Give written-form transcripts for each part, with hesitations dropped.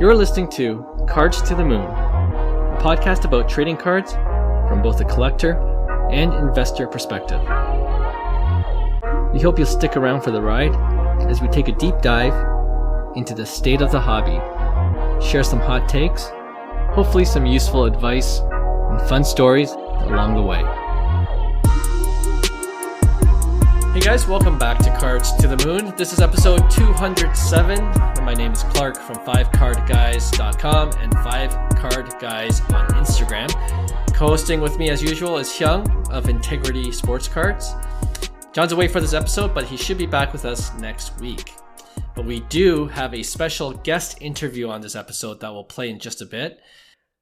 You're listening to Cards to the Moon, a podcast about trading cards from both a collector and investor perspective. We hope you'll stick around for the ride as we take a deep dive into the state of the hobby, share some hot takes, hopefully some useful advice, and fun stories along the way. Hey guys, welcome back to Cards to the Moon. This is episode 207, and my name is Clark from 5cardguys.com and 5cardguys on Instagram. Co-hosting with me as usual is Hyung of Integrity Sports Cards. John's away for this episode, but he should be back with us next week. But we do have a special guest interview on this episode that we'll play in just a bit.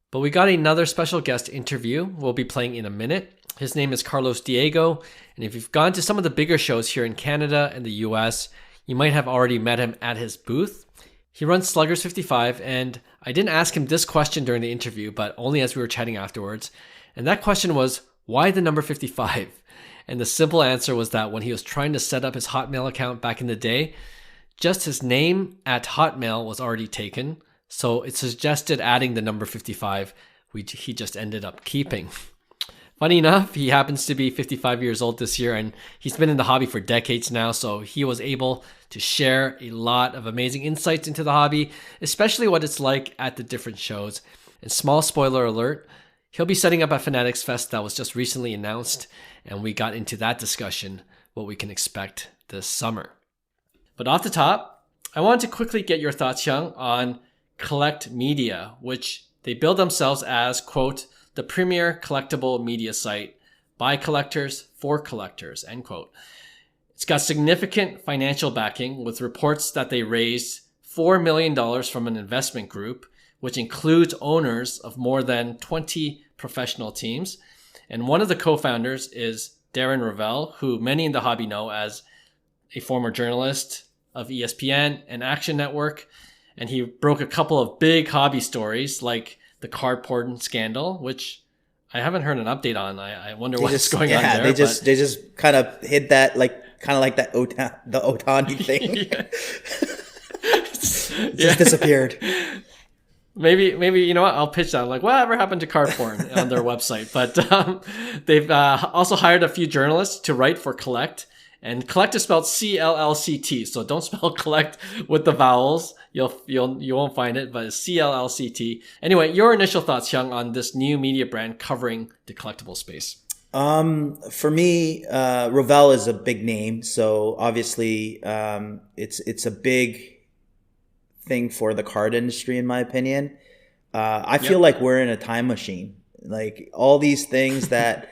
But we got another special guest interview we'll be playing in a minute. His name is Karlos Diego, and if you've gone to some of the bigger shows here in Canada and the US, you might have already met him at his booth. He runs Sluggers55, and I didn't ask him this question during the interview, but only as we were chatting afterwards. And that question was, why the number 55? And the simple answer was that when he was trying to set up his Hotmail account back in the day, just his name at Hotmail was already taken, so it suggested adding the number 55, which he just ended up keeping. Funny enough, he happens to be 55 years old this year, and he's been in the hobby for decades now, so he was able to share a lot of amazing insights into the hobby, especially what it's like at the different shows. And small spoiler alert, he'll be setting up a Fanatics Fest that was just recently announced, and we got into that discussion, what we can expect this summer. But off the top, I wanted to quickly get your thoughts, Hyung, on Collect Media, which they build themselves as, quote, the premier collectible media site by collectors for collectors, end quote. It's got significant financial backing with reports that they raised $4 million from an investment group, which includes owners of more than 20 professional teams. And one of the co-founders is Darren Ravel, who many in the hobby know as a former journalist of ESPN and Action Network. And he broke a couple of big hobby stories like the card porn scandal, which I haven't heard an update on. I wonder what's going on there. They just kind of hid that, kind of like that the Otani thing. Just disappeared. Maybe you know what? I'll pitch that. Like, whatever happened to card porn on their website? But they've also hired a few journalists to write for Collect. And Collect is spelled CLLCT, so don't spell collect with the vowels. You won't find it, but it's CLLCT. Anyway, your initial thoughts, Hyung, on this new media brand covering the collectible space? For me, Ravel is a big name, so obviously it's a big thing for the card industry, in my opinion. I feel like we're in a time machine. Like all these things that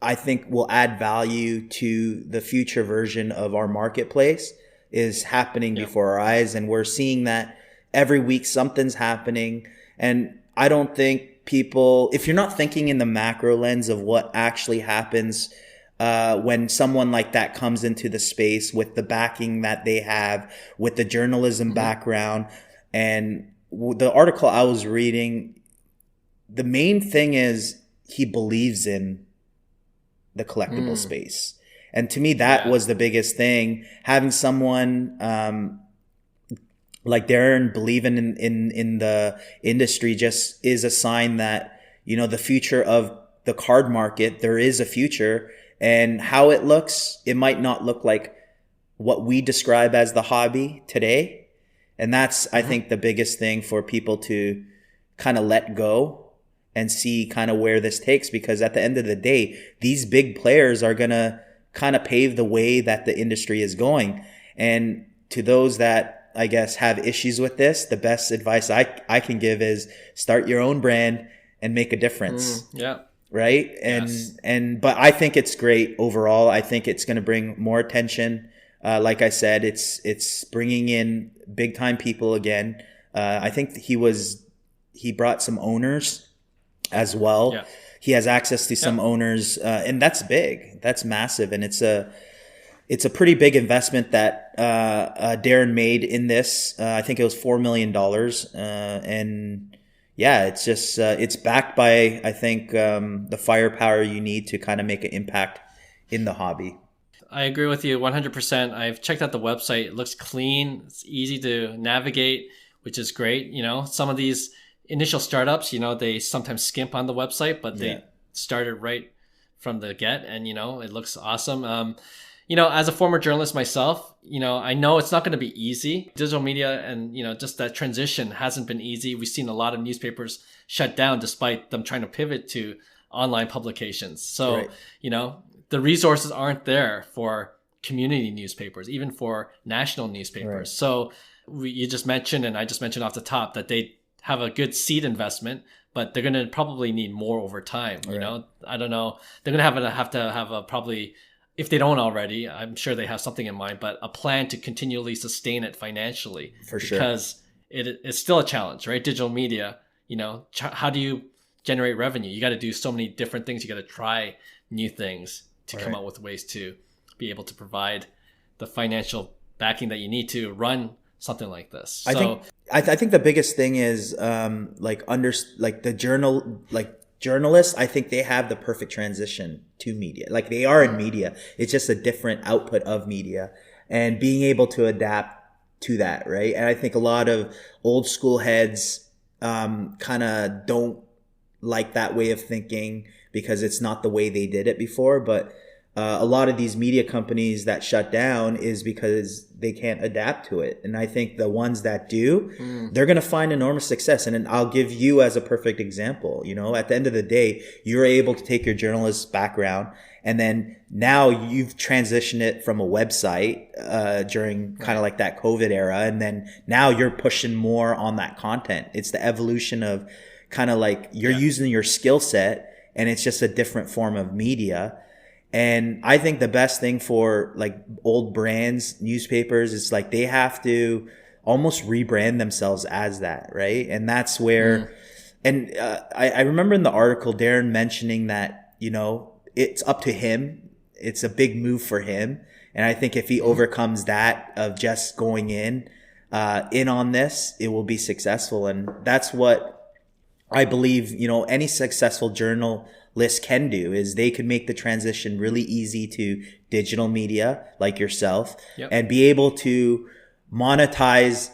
I think will add value to the future version of our marketplace is happening before our eyes. And we're seeing that every week something's happening. And I don't think people, if you're not thinking in the macro lens of what actually happens when someone like that comes into the space with the backing that they have, with the journalism background, and the article I was reading, the main thing is he believes in the collectible space. And to me, that was the biggest thing. Having someone like Darren believing in the industry just is a sign that, the future of the card market, there is a future. And how it looks, it might not look like what we describe as the hobby today. And that's, I think, the biggest thing for people to kind of let go and see kind of where this takes, because at the end of the day, these big players are going to kind of pave the way that the industry is going. And to those that, I guess, have issues with this, the best advice I can give is start your own brand and make a difference. Right. But I think it's great overall. I think it's going to bring more attention. Like I said, it's bringing in big time people again. I think he brought some owners as well. He has access to some owners, and that's big. That's massive, and it's a pretty big investment that Darren made in this. I think it was $4 million, and it's just it's backed by, I think, the firepower you need to kind of make an impact in the hobby. I agree with you 100%. I've checked out the website. It looks clean. It's easy to navigate, which is great. You know, some of these initial startups, you know, they sometimes skimp on the website, but they started right from the get, and, you know, it looks awesome. You know, as a former journalist myself, you know, I know it's not going to be easy. Digital media and, you know, just that transition hasn't been easy. We've seen a lot of newspapers shut down despite them trying to pivot to online publications. So, you know, the resources aren't there for community newspapers, even for national newspapers. So you just mentioned, and I just mentioned off the top, that they have a good seed investment, but they're going to probably need more over time. You know, I don't know. They're going to have to have a probably, if they don't already, I'm sure they have something in mind, but a plan to continually sustain it financially. For sure. Because it's still a challenge, right? Digital media, you know, how do you generate revenue? You got to do so many different things. You got to try new things to come up with ways to be able to provide the financial backing that you need to run something like this. I think the biggest thing is journalists, I think they have the perfect transition to media. Like, they are in media. It's just a different output of media, and being able to adapt to that, right? And I think a lot of old school heads kind of don't like that way of thinking because it's not the way they did it before. But a lot of these media companies that shut down is because they can't adapt to it. And I think the ones that do, they're going to find enormous success. And I'll give you as a perfect example. You know, at the end of the day, you're able to take your journalist background, and then now you've transitioned it from a website during kind of like that COVID era. And then now you're pushing more on that content. It's the evolution of kind of like you're using your skill set, and it's just a different form of media. And I think the best thing for like old brands, newspapers, is like they have to almost rebrand themselves as that, right? And that's where, and I remember in the article, Darren mentioning that, you know, it's up to him. It's a big move for him. And I think if he overcomes that of just going in on this, it will be successful. And that's what I believe, you know, any successful journalist can do, is they can make the transition really easy to digital media like yourself, and be able to monetize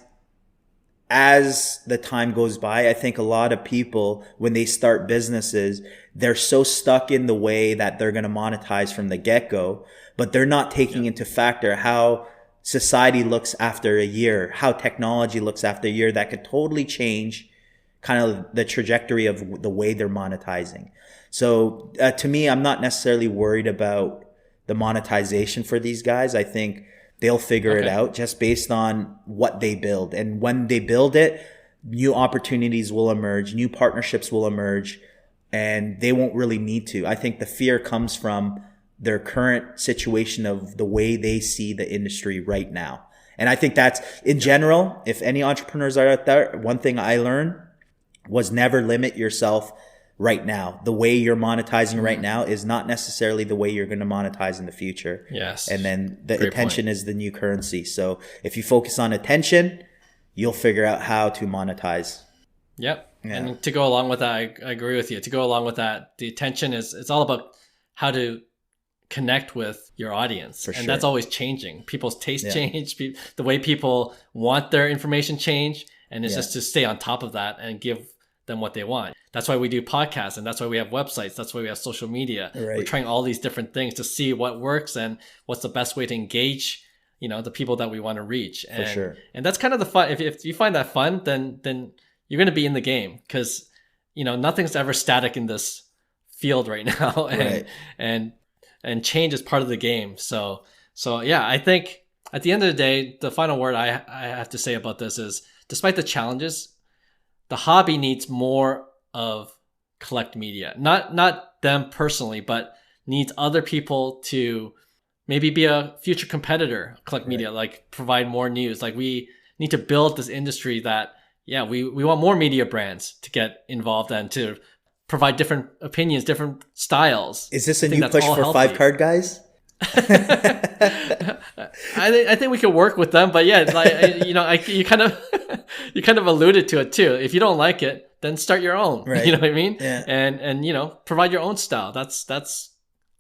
as the time goes by. I think a lot of people, when they start businesses, they're so stuck in the way that they're going to monetize from the get-go, but they're not taking into factor how society looks after a year, how technology looks after a year, that could totally change kind of the trajectory of the way they're monetizing. So to me, I'm not necessarily worried about the monetization for these guys. I think they'll figure it out just based on what they build. And when they build it, new opportunities will emerge, new partnerships will emerge, and they won't really need to. I think the fear comes from their current situation of the way they see the industry right now. And I think that's, in general, if any entrepreneurs are out there, one thing I learned was never limit yourself right now. The way you're monetizing right now is not necessarily the way you're going to monetize in the future. Yes. And then the attention is the new currency. So if you focus on attention, you'll figure out how to monetize. Yep. Yeah. And to go along with that, I agree with you. To go along with that, the attention it's all about how to connect with your audience. And that's always changing. People's taste change, the way people want their information change. And it's just to stay on top of that and give them what they want. That's why we do podcasts, and that's why we have websites. That's why we have social media. We're trying all these different things to see what works and what's the best way to engage, you know, the people that we want to reach. And, and that's kind of the fun. If you find that fun, then you're going to be in the game, because, you know, nothing's ever static in this field right now. And change is part of the game. So yeah, I think at the end of the day, the final word I have to say about this is, despite the challenges, the hobby needs more of Collect Media. Not them personally, but needs other people to maybe be a future competitor, Collect Media, like provide more news. Like, we need to build this industry that, we want more media brands to get involved and to provide different opinions, different styles. Is this a new push for healthy. 5 Card Guys? I think we could work with them, but you kind of alluded to it too. If you don't like it, then start your own. You know what I mean? And provide your own style. That's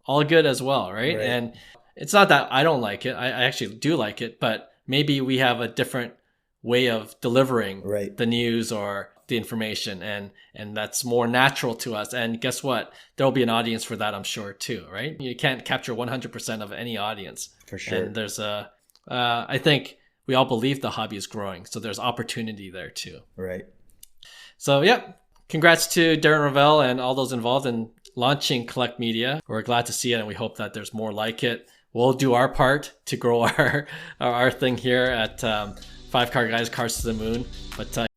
all good as well, right? it's not that I don't like it. I actually do like it, but maybe we have a different way of delivering the news or the information, and that's more natural to us. And guess what? There'll be an audience for that, I'm sure, too, right? You can't capture 100% of any audience. For sure. And there's I think we all believe the hobby is growing, so there's opportunity there too. Right. So, yeah, congrats to Darren Ravel and all those involved in launching Collect Media. We're glad to see it, and we hope that there's more like it. We'll do our part to grow our thing here at 5 Card Guys, Cards to the Moon. But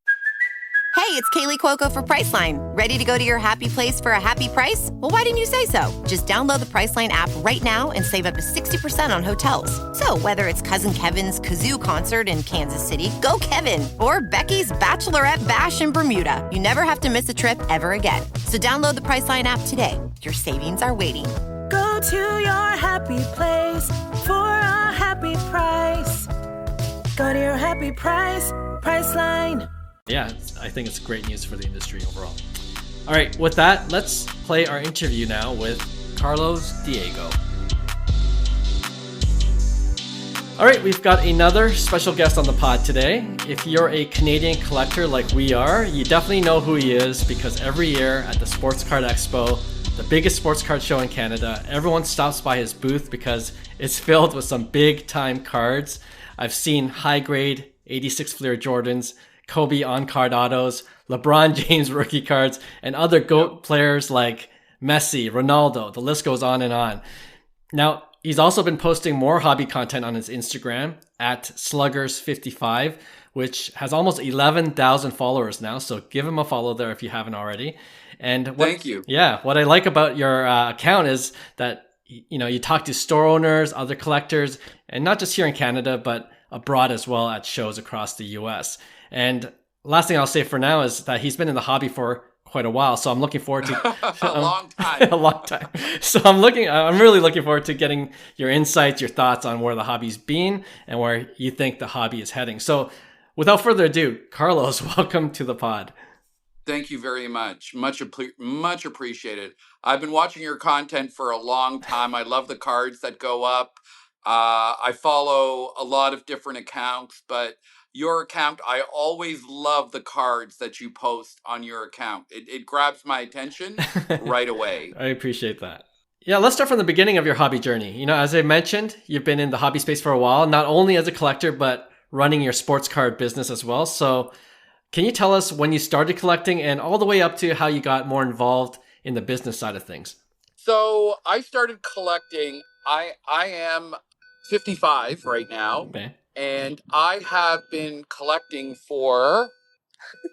Hey, it's Kaylee Cuoco for Priceline. Ready to go to your happy place for a happy price? Well, why didn't you say so? Just download the Priceline app right now and save up to 60% on hotels. So whether it's Cousin Kevin's Kazoo Concert in Kansas City, go Kevin, or Becky's Bachelorette Bash in Bermuda, you never have to miss a trip ever again. So download the Priceline app today. Your savings are waiting. Go to your happy place for a happy price. Go to your happy price, Priceline. yeah, I think it's great news for the industry overall. All right, with that, let's play our interview now with Karlos Diego. All right, we've got another special guest on the pod today. If you're a Canadian collector like we are, you definitely know who he is, because every year at the Sports Card Expo, the biggest sports card show in Canada, everyone stops by his booth because it's filled with some big time cards. I've seen high grade 86 Fleer Jordans, Kobe on-card autos, LeBron James rookie cards, and other GOAT players like Messi, Ronaldo. The list goes on and on. Now, he's also been posting more hobby content on his Instagram at Sluggers55, which has almost 11,000 followers now. So give him a follow there if you haven't already. And thank you. Yeah, what I like about your account is that you talk to store owners, other collectors, and not just here in Canada, but abroad as well at shows across the US. And last thing I'll say for now is that he's been in the hobby for quite a while, so I'm looking forward to a long time. a long time. So I'm really looking forward to getting your insights, your thoughts on where the hobby's been and where you think the hobby is heading. So without further ado, Karlos, welcome to the pod. Thank you very much. Much appreciated. I've been watching your content for a long time. I love the cards that go up. I follow a lot of different accounts, but your account, I always love the cards that you post on your account. It grabs my attention right away. I appreciate that. Yeah, let's start from the beginning of your hobby journey. As I mentioned, you've been in the hobby space for a while, not only as a collector, but running your sports card business as well. So can you tell us when you started collecting and all the way up to how you got more involved in the business side of things? So I started collecting. I am 55 right now. Okay. And I have been collecting for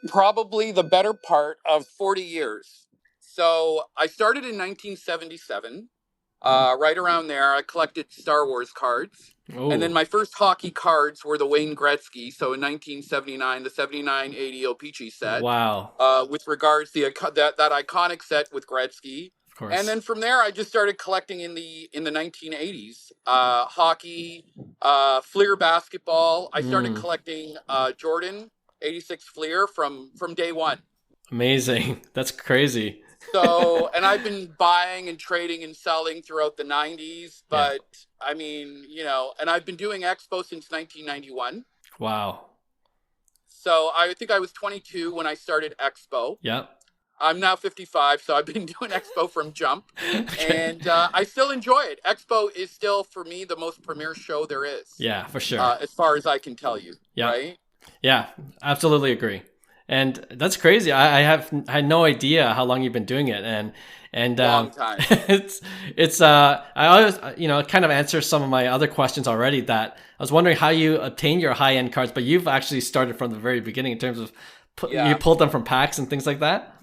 probably the better part of 40 years. So I started in 1977. Right around there, I collected Star Wars cards. Ooh. And then my first hockey cards were the Wayne Gretzky. So in 1979, the 79-80 O-Pee-Chee set. Wow. With regards to that iconic set with Gretzky. Of course. And then from there, I just started collecting in the 1980s. Hockey, Fleer basketball. I started collecting Jordan 86 Fleer from day one. Amazing. That's crazy. So, and I've been buying and trading and selling throughout the 90s. But I mean, and I've been doing Expo since 1991. Wow. So I think I was 22 when I started Expo. Yep. I'm now 55, so I've been doing Expo from jump, and I still enjoy it. Expo is still, for me, the most premier show there is. Yeah, for sure. As far as I can tell you, right? Yeah, absolutely agree. And that's crazy. I had no idea how long you've been doing it, and long time. it's I always kind of answer some of my other questions already. That I was wondering how you obtain your high end cards, but you've actually started from the very beginning in terms of you pulled them from packs and things like that.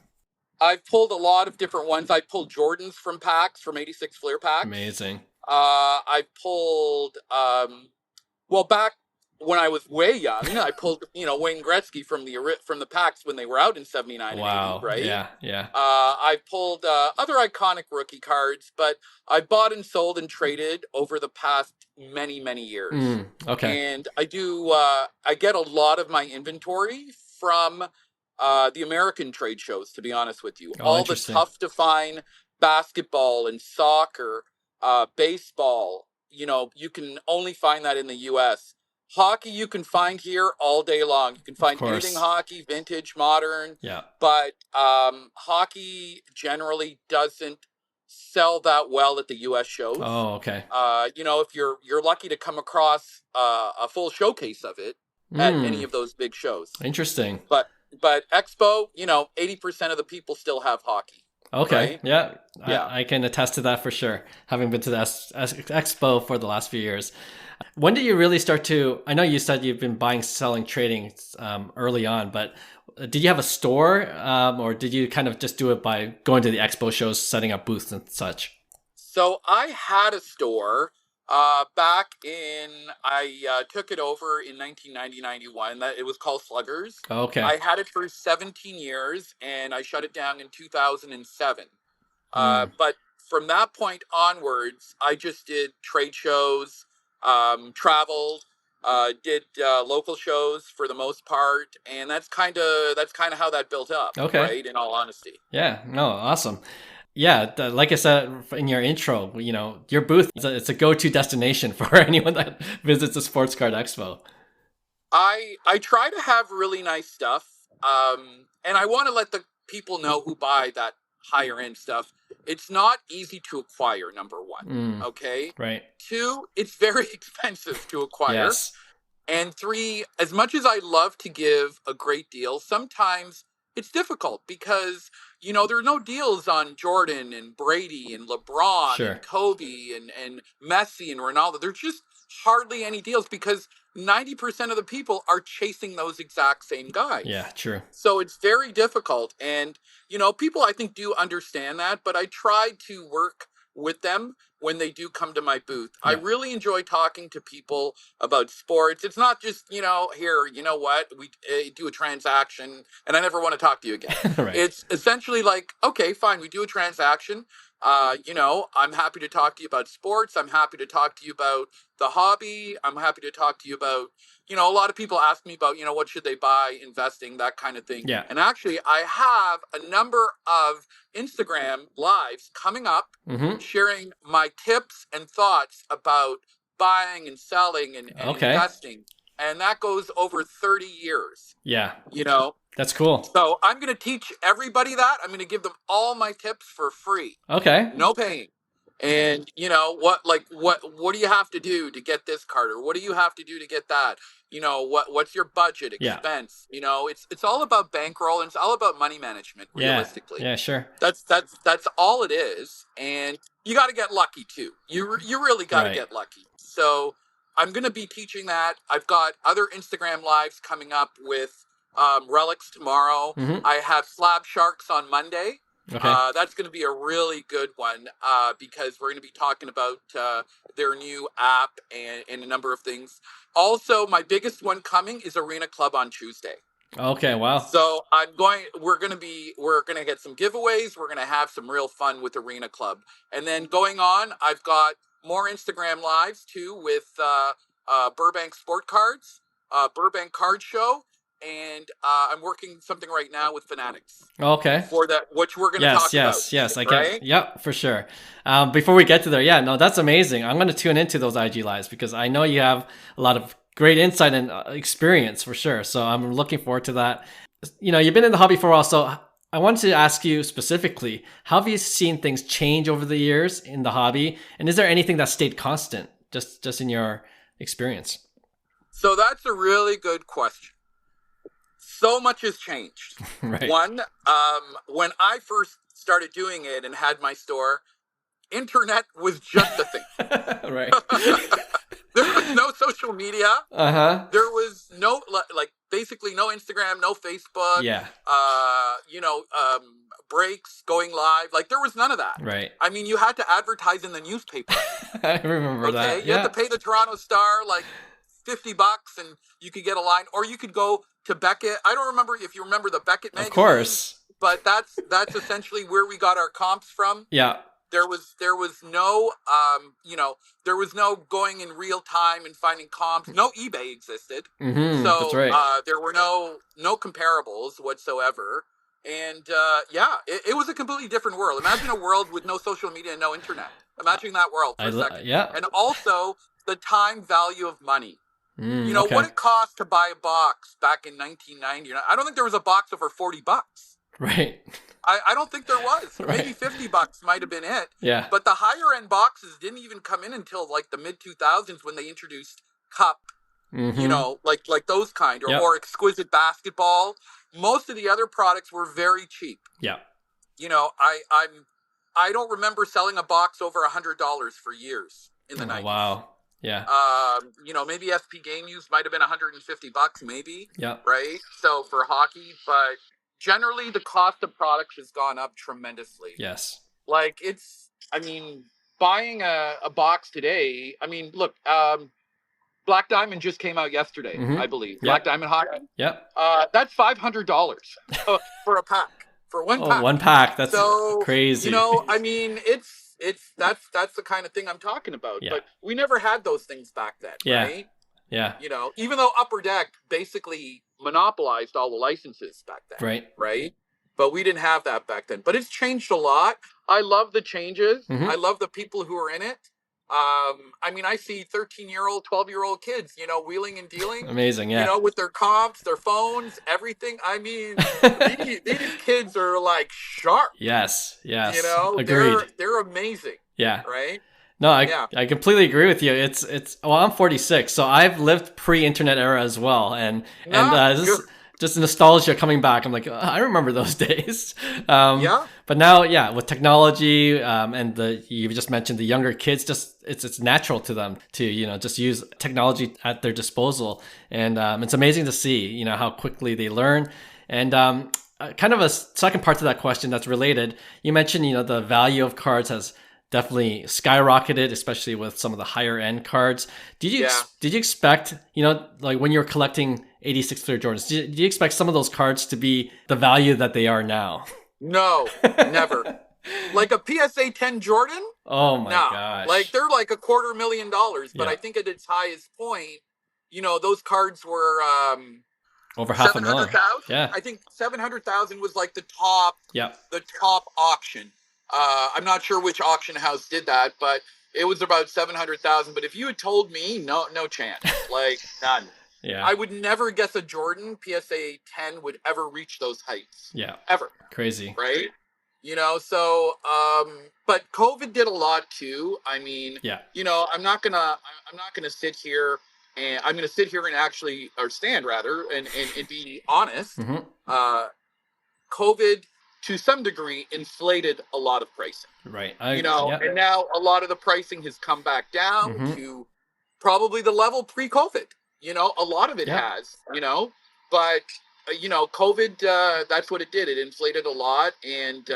I've pulled a lot of different ones. I pulled Jordans from packs, from 86 Fleer packs. Amazing. I pulled, back when I was way young, I pulled, Wayne Gretzky from the packs when they were out in 79 wow. and 80, right? Yeah. I pulled other iconic rookie cards, but I bought and sold and traded over the past many, many years. Okay. And I do, I get a lot of my inventory from the American trade shows, to be honest with you. All the tough to find basketball and soccer, baseball, you can only find that in the US. Hockey you can find here all day long. You can find anything course. hockey, vintage, modern, Yeah. but hockey generally doesn't sell that well at the US shows. Oh, okay. If you're lucky to come across a full showcase of it at any of those big shows. Interesting. But Expo, 80% of the people still have hockey. Okay. Right? Yeah. Yeah. I can attest to that for sure. Having been to the Expo for the last few years. When did you really start to, I know you said you've been buying, selling, trading early on, but did you have a store or did you kind of just do it by going to the Expo shows, setting up booths and such? So I had a store I took it over in 1990-91. That it was called Sluggers. Okay. I had it for 17 years and I shut it down in 2007. But from that point onwards, I just did trade shows, traveled, did local shows for the most part, and that's kind of how that built up. Okay. Right, in all honesty. Yeah. No. Awesome. Yeah, like I said in your intro, your booth it's a go-to destination for anyone that visits the Sports Card Expo. I try to have really nice stuff, and I want to let the people know who buy that higher end stuff. It's not easy to acquire. Number one, okay. Right. 2, it's very expensive to acquire. Yes. And 3, as much as I love to give a great deal, sometimes it's difficult because, there are no deals on Jordan and Brady and LeBron and Kobe and Messi and Ronaldo. There's just hardly any deals because 90% of the people are chasing those exact same guys. Yeah, true. So it's very difficult. And, people I think do understand that, but I try to work with them when they do come to my booth. Yeah. I really enjoy talking to people about sports. It's not just, here, we do a transaction and I never want to talk to you again. Right. It's essentially like, okay, fine, we do a transaction. I'm happy to talk to you about sports. I'm happy to talk to you about the hobby. I'm happy to talk to you about, a lot of people ask me about, what should they buy, investing, that kind of thing. Yeah. And actually, I have a number of Instagram lives coming up, sharing my tips and thoughts about buying and selling and investing. And that goes over 30 years. Yeah. That's cool. So I'm going to teach everybody that. I'm going to give them all my tips for free. Okay. No paying. And what do you have to do to get this card, or what do you have to do to get that? What's your budget, expense? Yeah. It's all about bankroll and it's all about money management, realistically. Yeah, sure. That's all it is. And you got to get lucky too. You really got to get lucky. So I'm going to be teaching that. I've got other Instagram lives coming up with relics tomorrow. I have Slab Sharks on Monday. Okay. That's going to be a really good one because we're going to be talking about their new app and a number of things. Also, my biggest one coming is Arena Club on Tuesday. Okay, wow. So we're going to get some giveaways. We're going to have some real fun with Arena Club. And then going on, I've got more Instagram lives too with Burbank Sport Cards, Burbank Card Show. And I'm working something right now with Fanatics. Okay. For that, which we're going to talk about. Yes. I can. Yep, for sure. Before we get to there, that's amazing. I'm going to tune into those IG lives because I know you have a lot of great insight and experience for sure. So I'm looking forward to that. You've been in the hobby for a while, so I wanted to ask you specifically, how have you seen things change over the years in the hobby? And is there anything that stayed constant just in your experience? So that's a really good question. So much has changed. Right. One, when I first started doing it and had my store, internet was just a thing. Right. There was no social media. Uh-huh. There was no, basically no Instagram, no Facebook. Yeah. Breaks, going live. There was none of that. Right. I mean, you had to advertise in the newspaper. I remember that. You had to pay the Toronto Star, $50 and you could get a line, or you could go to Beckett. I don't remember if you remember the Beckett magazine. Of course. But that's essentially where we got our comps from. Yeah. There was no there was no going in real time and finding comps. No eBay existed. Mm-hmm, so that's right. There were no comparables whatsoever. And it was a completely different world. Imagine a world with no social media and no internet. Imagine that world for a second. Yeah. And also the time value of money. Okay. What it cost to buy a box back in 1990. I don't think there was a box over $40. Right. I don't think there was. Right. Maybe $50 might have been it. Yeah. But the higher end boxes didn't even come in until like the mid 2000s when they introduced Cup. Like those kind, or Exquisite Basketball. Most of the other products were very cheap. Yeah. I don't remember selling a box over $100 for years in the 90s. Wow. Yeah. Maybe SP Game Use might have been $150, maybe. Yeah. Right. So for hockey, but generally the cost of products has gone up tremendously. Yes. Like buying a box today. Look, Black Diamond just came out yesterday, I believe. Yep. Black Diamond hockey. Yep. That's $500 for a pack. For one pack. One pack. That's crazy. That's the kind of thing I'm talking about. Yeah. But we never had those things back then, right? Yeah. Even though Upper Deck basically monopolized all the licenses back then. Right. Right? But we didn't have that back then. But it's changed a lot. I love the changes. I love the people who are in it. I see 13-year-old, 12-year-old kids, wheeling and dealing. Amazing, yeah. With their comps, their phones, everything. These kids are like sharp. Yes. Agreed. They're amazing. Yeah. Right? No, I completely agree with you. I'm 46, so I've lived pre-internet era as well, and this is just nostalgia coming back. I'm like, I remember those days. But now, with technology, and you just mentioned the younger kids, just it's natural to them to just use technology at their disposal, and it's amazing to see how quickly they learn. And kind of a second part to that question that's related. You mentioned the value of cards has definitely skyrocketed, especially with some of the higher end cards. Did you expect, like when you're collecting 86 Clear Jordans, did you expect some of those cards to be the value that they are now? No, never. Like a PSA 10 Jordan? Oh my gosh. Like they're like $250,000, but I think at its highest point, those cards were over $500,000. Yeah. I think 700,000 was like the top auction. I'm not sure which auction house did that, but it was about 700,000. But if you had told me, no chance, like none. Yeah. I would never guess a Jordan PSA 10 would ever reach those heights. Yeah. Ever. Crazy. Right? But COVID did a lot too. I'm not gonna sit here and I'm gonna sit here and stand and be honest. COVID to some degree inflated a lot of pricing. Right. And now a lot of the pricing has come back down to probably the level pre-COVID. A lot of it has, but COVID, that's what it did. It inflated a lot. And,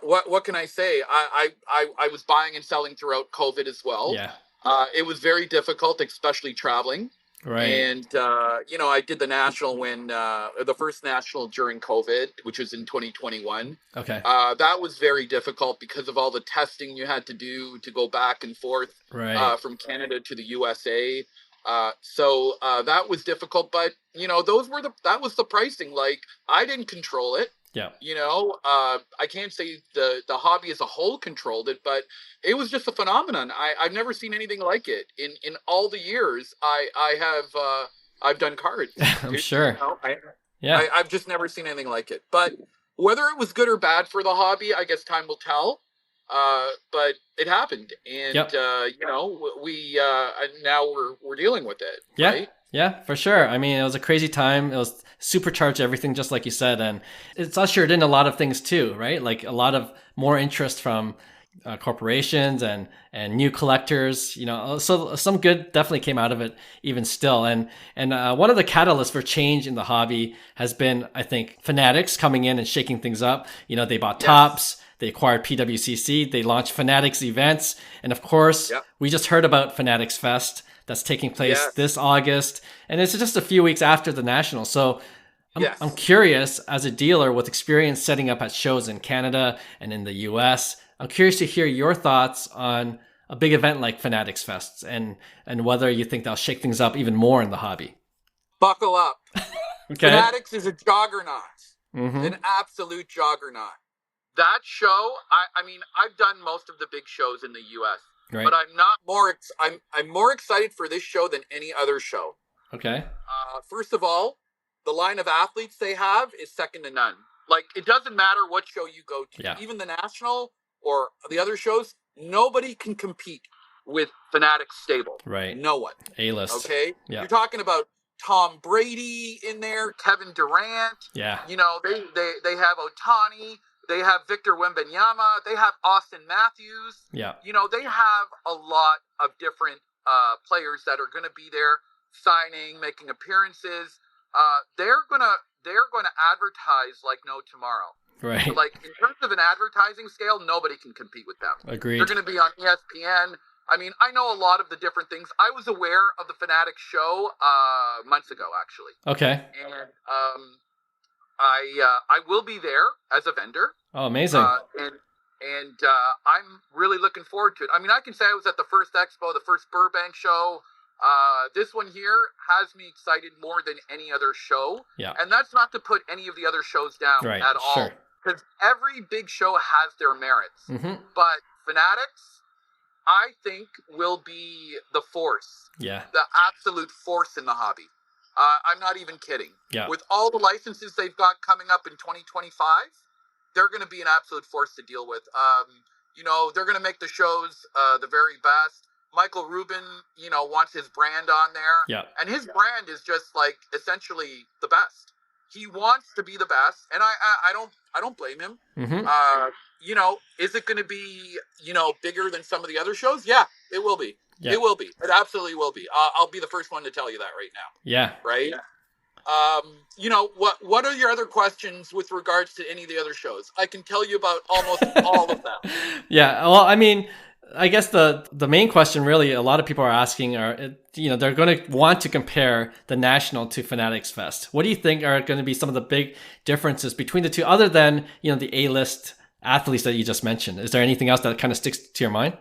what can I say? I was buying and selling throughout COVID as well. Yeah. It was very difficult, especially traveling. Right. And, I did the national the first national during COVID, which was in 2021. Okay. That was very difficult because of all the testing you had to do to go back and forth from Canada to the USA. So that was difficult, but that was the pricing. Like I didn't control it. Yeah. I can't say the hobby as a whole controlled it, but it was just a phenomenon. I've never seen anything like it in all the years I've done cards. I'm sure. I've just never seen anything like it. But whether it was good or bad for the hobby, I guess time will tell. But it happened, and we now we're dealing with it. Yeah. Right? Yeah, for sure. It was a crazy time. It was supercharged everything, just like you said, and it's ushered in a lot of things too, right? Like a lot of more interest from corporations and new collectors. So some good definitely came out of it, even still. And one of the catalysts for change in the hobby has been, I think, Fanatics coming in and shaking things up. They bought Topps. They acquired PWCC. They launched Fanatics events. And of course, we just heard about Fanatics Fest that's taking place this August. And it's just a few weeks after the National. So I'm curious, as a dealer with experience setting up at shows in Canada and in the US, I'm curious to hear your thoughts on a big event like Fanatics Fest and whether you think that'll shake things up even more in the hobby. Buckle up. Okay. Fanatics is a juggernaut, Mm-hmm. an absolute juggernaut. That show, I mean, I've done most of the big shows in the U.S., Right. but I'm not more. I'm more excited for this show than any other show. Okay. First of all, the line of athletes they have is second to none. Like, it doesn't matter what show you go to, Yeah. even the national or the other shows, nobody can compete with Fanatics stable. Right. No one. A-list. Okay? Yeah. You're talking about Tom Brady in there, Kevin Durant. Yeah. You know, they have Otani. They have Victor Wembanyama. They have Austin Matthews. Yeah. You know, they have a lot of different players that are going to be there signing, making appearances. They're gonna advertise like no tomorrow. Right. Like, in terms of an advertising scale, nobody can compete with them. Agreed. They're going to be on ESPN. I mean, I know a lot of the different things. I was aware of the Fanatics show months ago, actually. Okay. And I will be there as a vendor. Oh, amazing. And I'm really looking forward to it. I mean, I can say I was at the first expo, the first Burbank show. This one here has me excited more than any other show. Yeah. And that's not to put any of the other shows down Right, at all. sure. Because every big show has their merits. Mm-hmm. But Fanatics, I think, will be the force. Yeah. The absolute force in the hobby. I'm not even kidding. Yeah. With all the licenses they've got coming up in 2025, they're going to be an absolute force to deal with. You know, they're going to make the shows the very best. Michael Rubin, you know, wants his brand on there. Yeah. And his brand is just like essentially the best. He wants to be the best, and I don't blame him. Mm-hmm. You know, is it going to be, you know, bigger than some of the other shows? Yeah, it will be. Yeah. It will be. It absolutely will be. I'll be the first one to tell you that right now. Yeah. Right? You know, what are your other questions with regards to any of the other shows? I can tell you about almost all of them. Yeah. Well, I mean, I guess the main question really a lot of people are asking are, you know, they're going to want to compare the National to Fanatics Fest. What do you think are going to be some of the big differences between the two other than, you know, the A-list athletes that you just mentioned? Is there anything else that kind of sticks to your mind?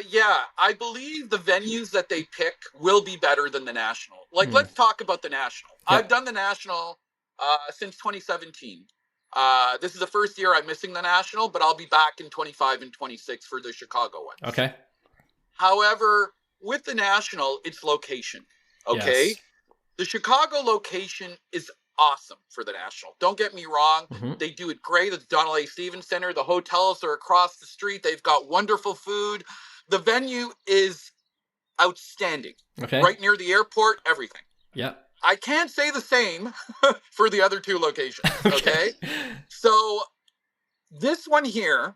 Yeah, I believe the venues that they pick will be better than the National. Like, let's talk about the National. Yeah. I've done the National since 2017. This is the first year I'm missing the National, but I'll be back in 25 and 26 for the Chicago one. Okay. However, with the National, it's location. Okay? Yes. The Chicago location is awesome for the National. Don't get me wrong. Mm-hmm. They do it great at the Donald A. Stevens Center. The hotels are across the street. They've got wonderful food. The venue is outstanding. Okay. Right near the airport, everything. Yeah. I can't say the same for the other two locations. Okay. So this one here,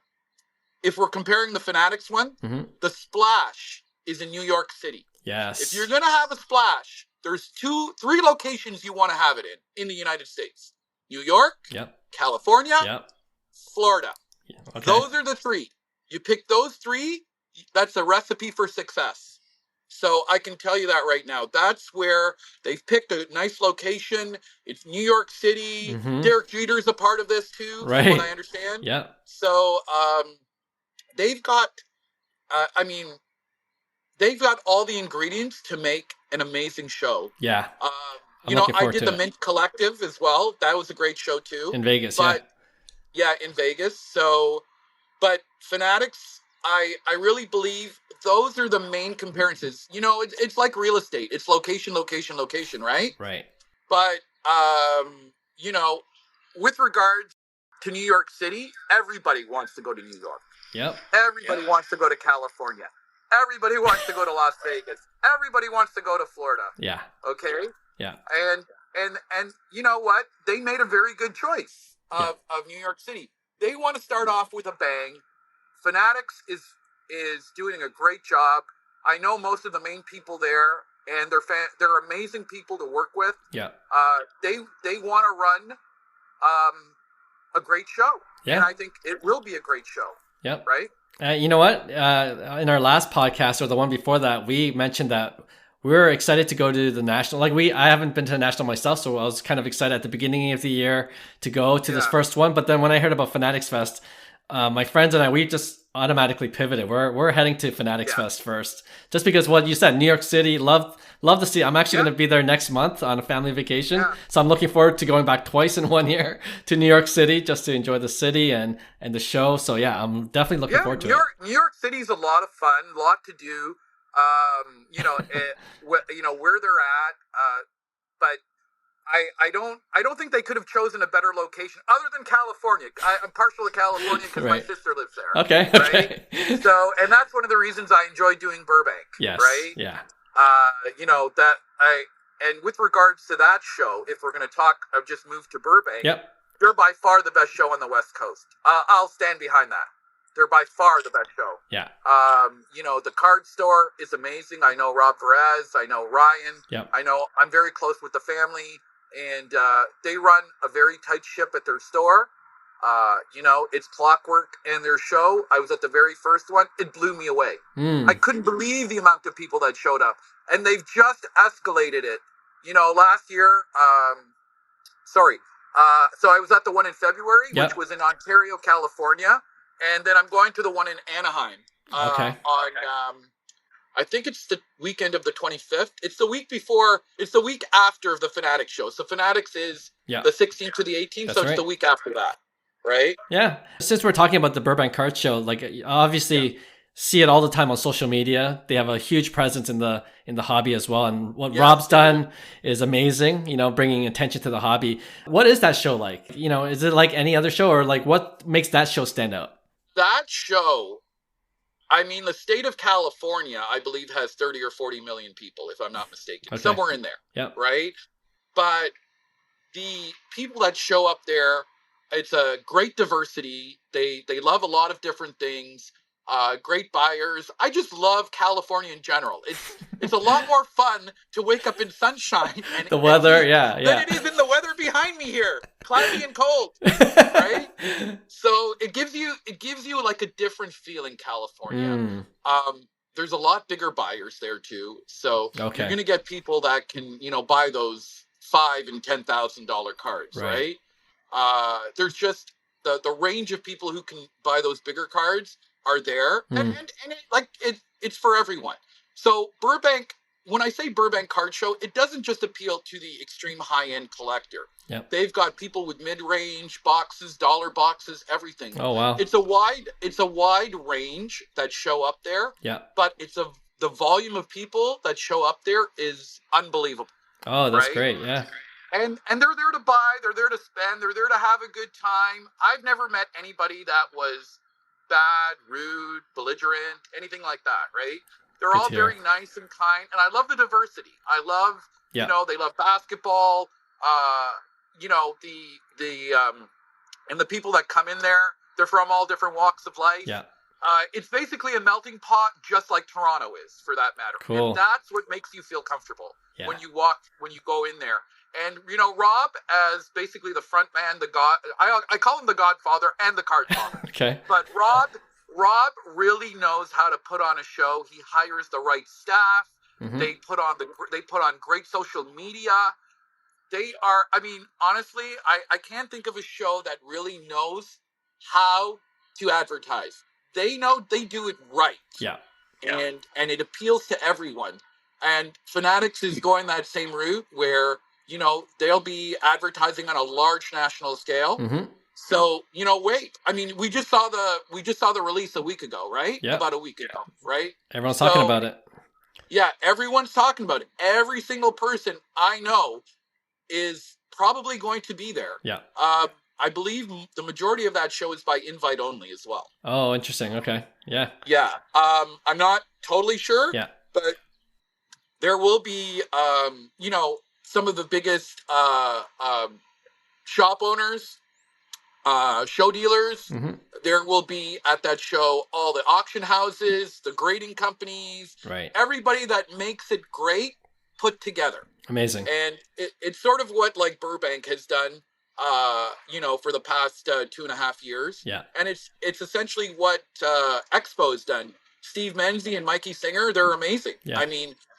if we're comparing the Fanatics one, Mm-hmm. the Splash is in New York City. Yes. If you're going to have a Splash, there's 3 locations you want to have it in the United States. New York, Yep. California, Yep. Florida. Yeah. Okay. Those are the 3. You pick those 3, that's a recipe for success. So I can tell you that right now. That's where they've picked a nice location. It's New York City. Mhm. Derek Jeter's a part of this too, Right. from what I understand. Yeah. So they've got, they've got all the ingredients to make an amazing show. Yeah. You know, looking I forward did to the it. Mint Collective as well. That was a great show too. In Vegas. But yeah, in Vegas. So, but Fanatics, I really believe those are the main comparisons. You know, it's like real estate. It's location, location, location, right? Yeah. Right. But, you know, with regards to New York City, everybody wants to go to New York. Yep. Everybody wants to go to California. Everybody wants to go to Las Vegas. Everybody wants to go to Florida. Yeah. Okay? Yeah. And you know what? They made a very good choice of New York City. They want to start off with a bang. Fanatics is doing a great job. I know most of the main people there, and they're amazing people to work with. Yeah. They want to run a great show. Yeah. And I think it will be a great show. Yep. Right? You know what? In our last podcast or the one before that, we mentioned that we were excited to go to the National. I haven't been to the National myself, so I was kind of excited at the beginning of the year to go to this first one. But then when I heard about Fanatics Fest, my friends and I, we just automatically pivoted. We're heading to Fanatics Fest first, just because what you said, New York City, love to see. I'm actually going to be there next month on a family vacation, so I'm looking forward to going back twice in 1 year to New York City just to enjoy the city and the show. So yeah, I'm definitely looking forward to it. New York City's a lot of fun, a lot to do. Where they're at, but I don't think they could have chosen a better location other than California. I'm partial to California because my sister lives there. Okay. Right? So, and that's one of the reasons I enjoy doing Burbank. Yes. Right. Yeah. And with regards to that show, if we're going to talk, I've just moved to Burbank. Yep. They're by far the best show on the West Coast. I'll stand behind that. They're by far the best show. Yeah. The card store is amazing. I know Rob Perez. I know Ryan. Yep. I know I'm very close with the family, and they run a very tight ship at their store. It's clockwork, and their show, I was at the very first one. It blew me away. I couldn't believe the amount of people that showed up, and they've just escalated it. Last year, so I was at the one in February, which was in Ontario, California. And then I'm going to the one in Anaheim. Okay. I think it's the weekend of the 25th. It's the week before. It's the week after the Fanatics show. So Fanatics is the 16th to the 18th. That's so it's the week after that, right? Yeah. Since we're talking about the Burbank Card Show, like obviously see it all the time on social media. They have a huge presence in the hobby as well. And what Rob's done is amazing, bringing attention to the hobby. What is that show like? Is it like any other show, or like what makes that show stand out? That show, the state of California, I believe, has 30 or 40 million people, if I'm not mistaken. Okay. Somewhere in there. Yep. Right? But the people that show up there, it's a great diversity. They love a lot of different things. Great buyers. I just love California in general. It's a lot more fun to wake up in sunshine and the weather, than it is in the weather behind me here, cloudy and cold, right? So it gives you like a different feeling, California. There's a lot bigger buyers there too, so you're gonna get people that can buy those $5,000 and $10,000 cards, right? There's just the range of people who can buy those bigger cards are there, and it's for everyone. So Burbank, when I say Burbank Card Show, it doesn't just appeal to the extreme high-end collector. Yep. They've got people with mid-range boxes, dollar boxes, everything. Oh wow! It's a wide range that show up there. Yeah. But the volume of people that show up there is unbelievable. Oh, that's great. Yeah. And they're there to buy. They're there to spend. They're there to have a good time. I've never met anybody that was bad, rude, belligerent, anything like that, right? They're all very nice and kind, and I love the diversity. I love, they love basketball, and the people that come in there, they're from all different walks of life. Yeah. It's basically a melting pot, just like Toronto is, for that matter. Cool. And that's what makes you feel comfortable when you go in there. And, Rob, as basically the front man, I call him the Godfather and the Card Father. Okay. But Rob really knows how to put on a show. He hires the right staff. Mm-hmm. They put on great social media. They are, honestly, I can't think of a show that really knows how to advertise. They know they do it right. Yeah. And it appeals to everyone. And Fanatics is going that same route where they'll be advertising on a large national scale. Mm-hmm. So, wait. We just saw the release a week ago, right? Yeah. About a week ago, right? Everyone's talking about it. Yeah, everyone's talking about it. Every single person I know is probably going to be there. Yeah. I believe the majority of that show is by invite only as well. Oh, interesting. Okay. Yeah. Yeah. I'm not totally sure. Yeah. But there will be, some of the biggest shop owners, show dealers. Mm-hmm. There will be at that show all the auction houses, the grading companies, right? Everybody that makes it great put together. Amazing. And it's sort of what like Burbank has done, for the past 2.5 years. Yeah. And it's essentially what Expo has done. Steve Menzie and Mikey Singer, they're amazing. Yeah.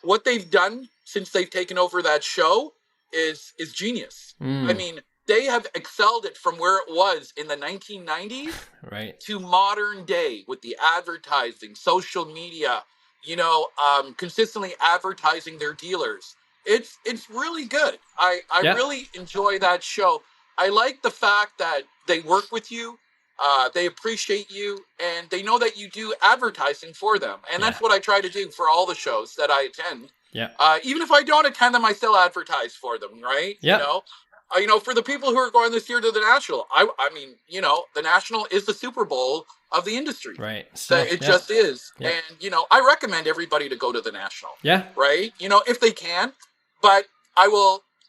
What they've done since they've taken over that show is genius. they have excelled it from where it was in the 1990s Right. to modern day with the advertising, social media, consistently advertising their dealers. It's really good. I really enjoy that show. I like the fact that they work with you, they appreciate you, and they know that you do advertising for them. And that's what I try to do for all the shows that I attend. Yeah. Even if I don't attend them, I still advertise for them, right? Yeah. For the people who are going this year to the National, I mean, the National is the Super Bowl of the industry. Right. So, it just is. Yeah. And, I recommend everybody to go to the National. Yeah. Right? If they can. But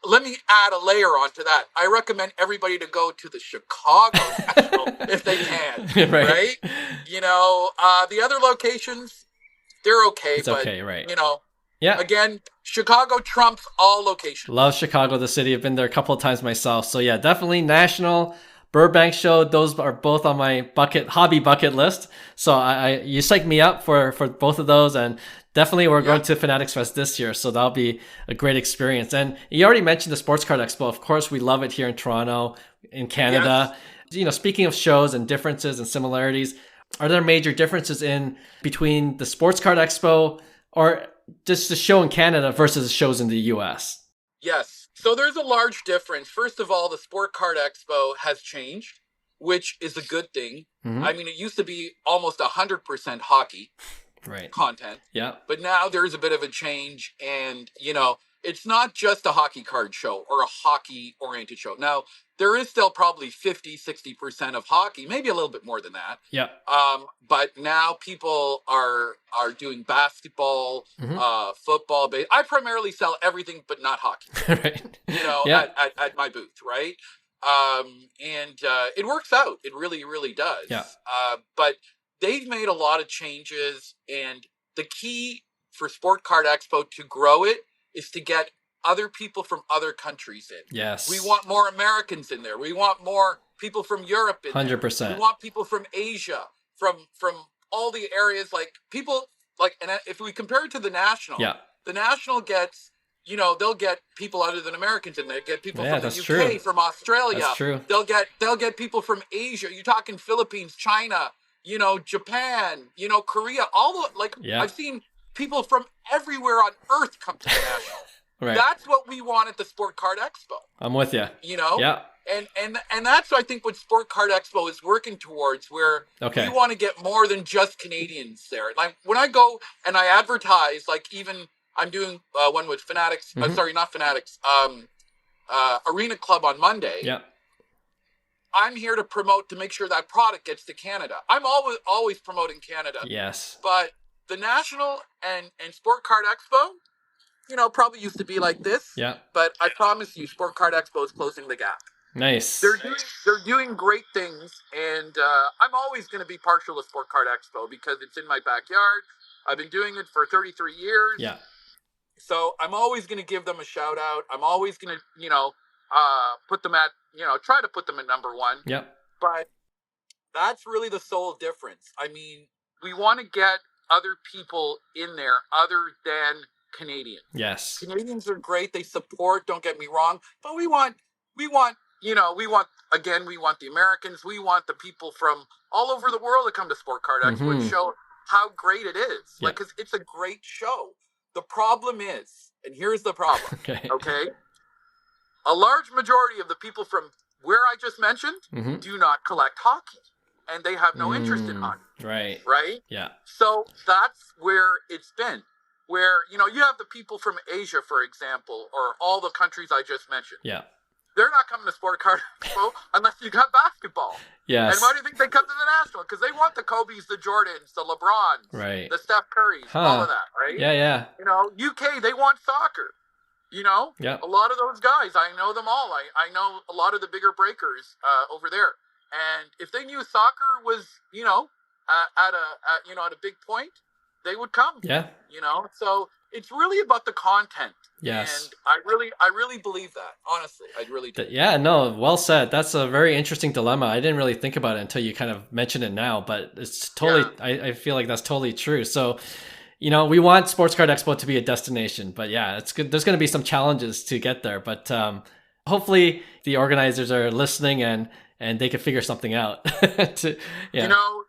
let me add a layer onto that. I recommend everybody to go to the Chicago National if they can. Right? The other locations, they're okay. It's okay, right. Yeah. Again, Chicago trumps all locations. Love Chicago, the city. I've been there a couple of times myself. So yeah, definitely National, Burbank show. Those are both on my hobby bucket list. So you psyched me up for both of those, and definitely we're going to Fanatics Fest this year. So that'll be a great experience. And you already mentioned the Sports Card Expo. Of course, we love it here in Toronto, in Canada. Yes. Speaking of shows and differences and similarities, are there major differences between the Sports Card Expo or just the show in Canada versus the shows in the US? Yes. So there's a large difference. First of all, the Sport Card Expo has changed, which is a good thing. Mm-hmm. I mean, it used to be almost 100% hockey content. Yeah. But now there's a bit of a change, and, it's not just a hockey card show or a hockey-oriented show. Now, there is still probably 50-60% of hockey, maybe a little bit more than that. Yeah. But now people are doing basketball, football. I primarily sell everything but not hockey. Right. At my booth, right? And it works out. It really, really does. Yeah. But they've made a lot of changes, and the key for Sport Card Expo to grow it is to get other people from other countries in. Yes. We want more Americans in there. We want more people from Europe in 100%. There. We want people from Asia, from all the areas, and if we compare it to the National, the National gets, they'll get people other than Americans in there. Get people from the UK, true. From Australia. That's true. They'll get people from Asia. You're talking Philippines, China, Japan, Korea, I've seen people from everywhere on earth come to the National. Right. That's what we want at the Sport Card Expo. I'm with you. Yeah. And that's, I think, what Sport Card Expo is working towards, where we want to get more than just Canadians there. Like when I go and I advertise, even I'm doing one with Fanatics, sorry, not Fanatics, Arena Club on Monday. Yeah. I'm here to promote, to make sure that product gets to Canada. I'm always promoting Canada. Yes. But the National and Sport Card Expo, probably used to be like this. Yeah. But I promise you, Sport Card Expo is closing the gap. Nice. They're doing great things, and I'm always going to be partial to Sport Card Expo because it's in my backyard. I've been doing it for 33 years. Yeah. So I'm always going to give them a shout out. I'm always going to, put them at, try to put them at number one. Yep. But that's really the sole difference. I mean, we want to get other people in there other than Canadians. Yes. Canadians are great. They support, don't get me wrong, but we want the Americans. We want the people from all over the world to come to Sport Card Expo and show how great it is. Yep. Because it's a great show. The problem is, and here's the problem, okay? A large majority of the people from where I just mentioned do not collect hockey, and they have no interest in hockey. Right. Right? Yeah. So that's where it's been. Where, you have the people from Asia, for example, or all the countries I just mentioned. Yeah. They're not coming to Sport Card Expo unless you got basketball. Yes. And why do you think they come to the National? Because they want the Kobe's, the Jordans, the LeBrons, right. The Steph Currys, all of that, right? Yeah, yeah. UK, they want soccer. Yep. A lot of those guys, I know them all. I know a lot of the bigger breakers over there. And if they knew soccer was, at a big point, they would come. Yeah. So it's really about the content. Yes. And I really believe that. Honestly, I really do. Yeah, no, well said. That's a very interesting dilemma. I didn't really think about it until you kind of mentioned it now, but it's totally, I feel like that's totally true. So, we want Sports Card Expo to be a destination, but yeah, it's good. There's going to be some challenges to get there, but hopefully the organizers are listening and they can figure something out. Yeah. You know,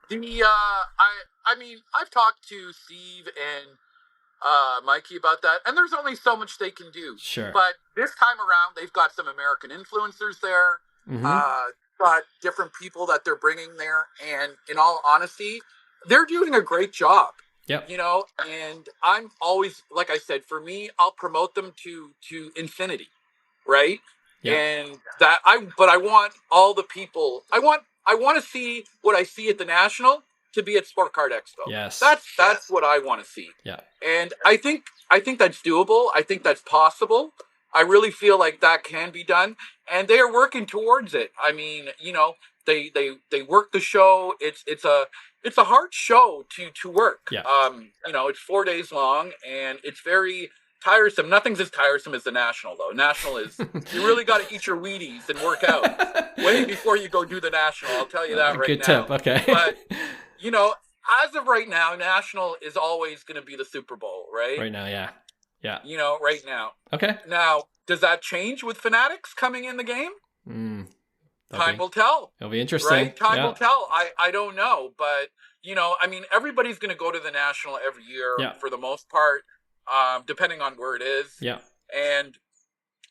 I mean, I've talked to Steve and Mikey about that, and there's only so much they can do. Sure. But this time around, they've got some American influencers there. Got different people that they're bringing there, and in all honesty, they're doing a great job. Yep. You know, and I'm always, like I said, for me, I'll promote them to infinity, right? Yep. And but I want all the people. I want to see what I see at the National to be at Sport Card Expo. Yes. That's what I want to see. Yeah. And I think that's doable. I think that's possible. I really feel like that can be done, and they are working towards it. I mean, you know, they work the show. It's a hard show to work. Yeah. You know, it's 4 days long, and it's very tiresome. Nothing's as tiresome as the National, though. National is, you really got to eat your Wheaties and work out way before you go do the National. I'll tell you that right now. Good tip. Okay. But, you know, as of right now, National is always going to be the Super Bowl, right? Right now, yeah. Yeah. You know, right now. Okay. Now, does that change with Fanatics coming in the game? Time will tell. It'll be interesting. Right? Time will tell. I don't know. But, you know, I mean, everybody's going to go to the National every year for the most part, depending on where it is. Yeah. And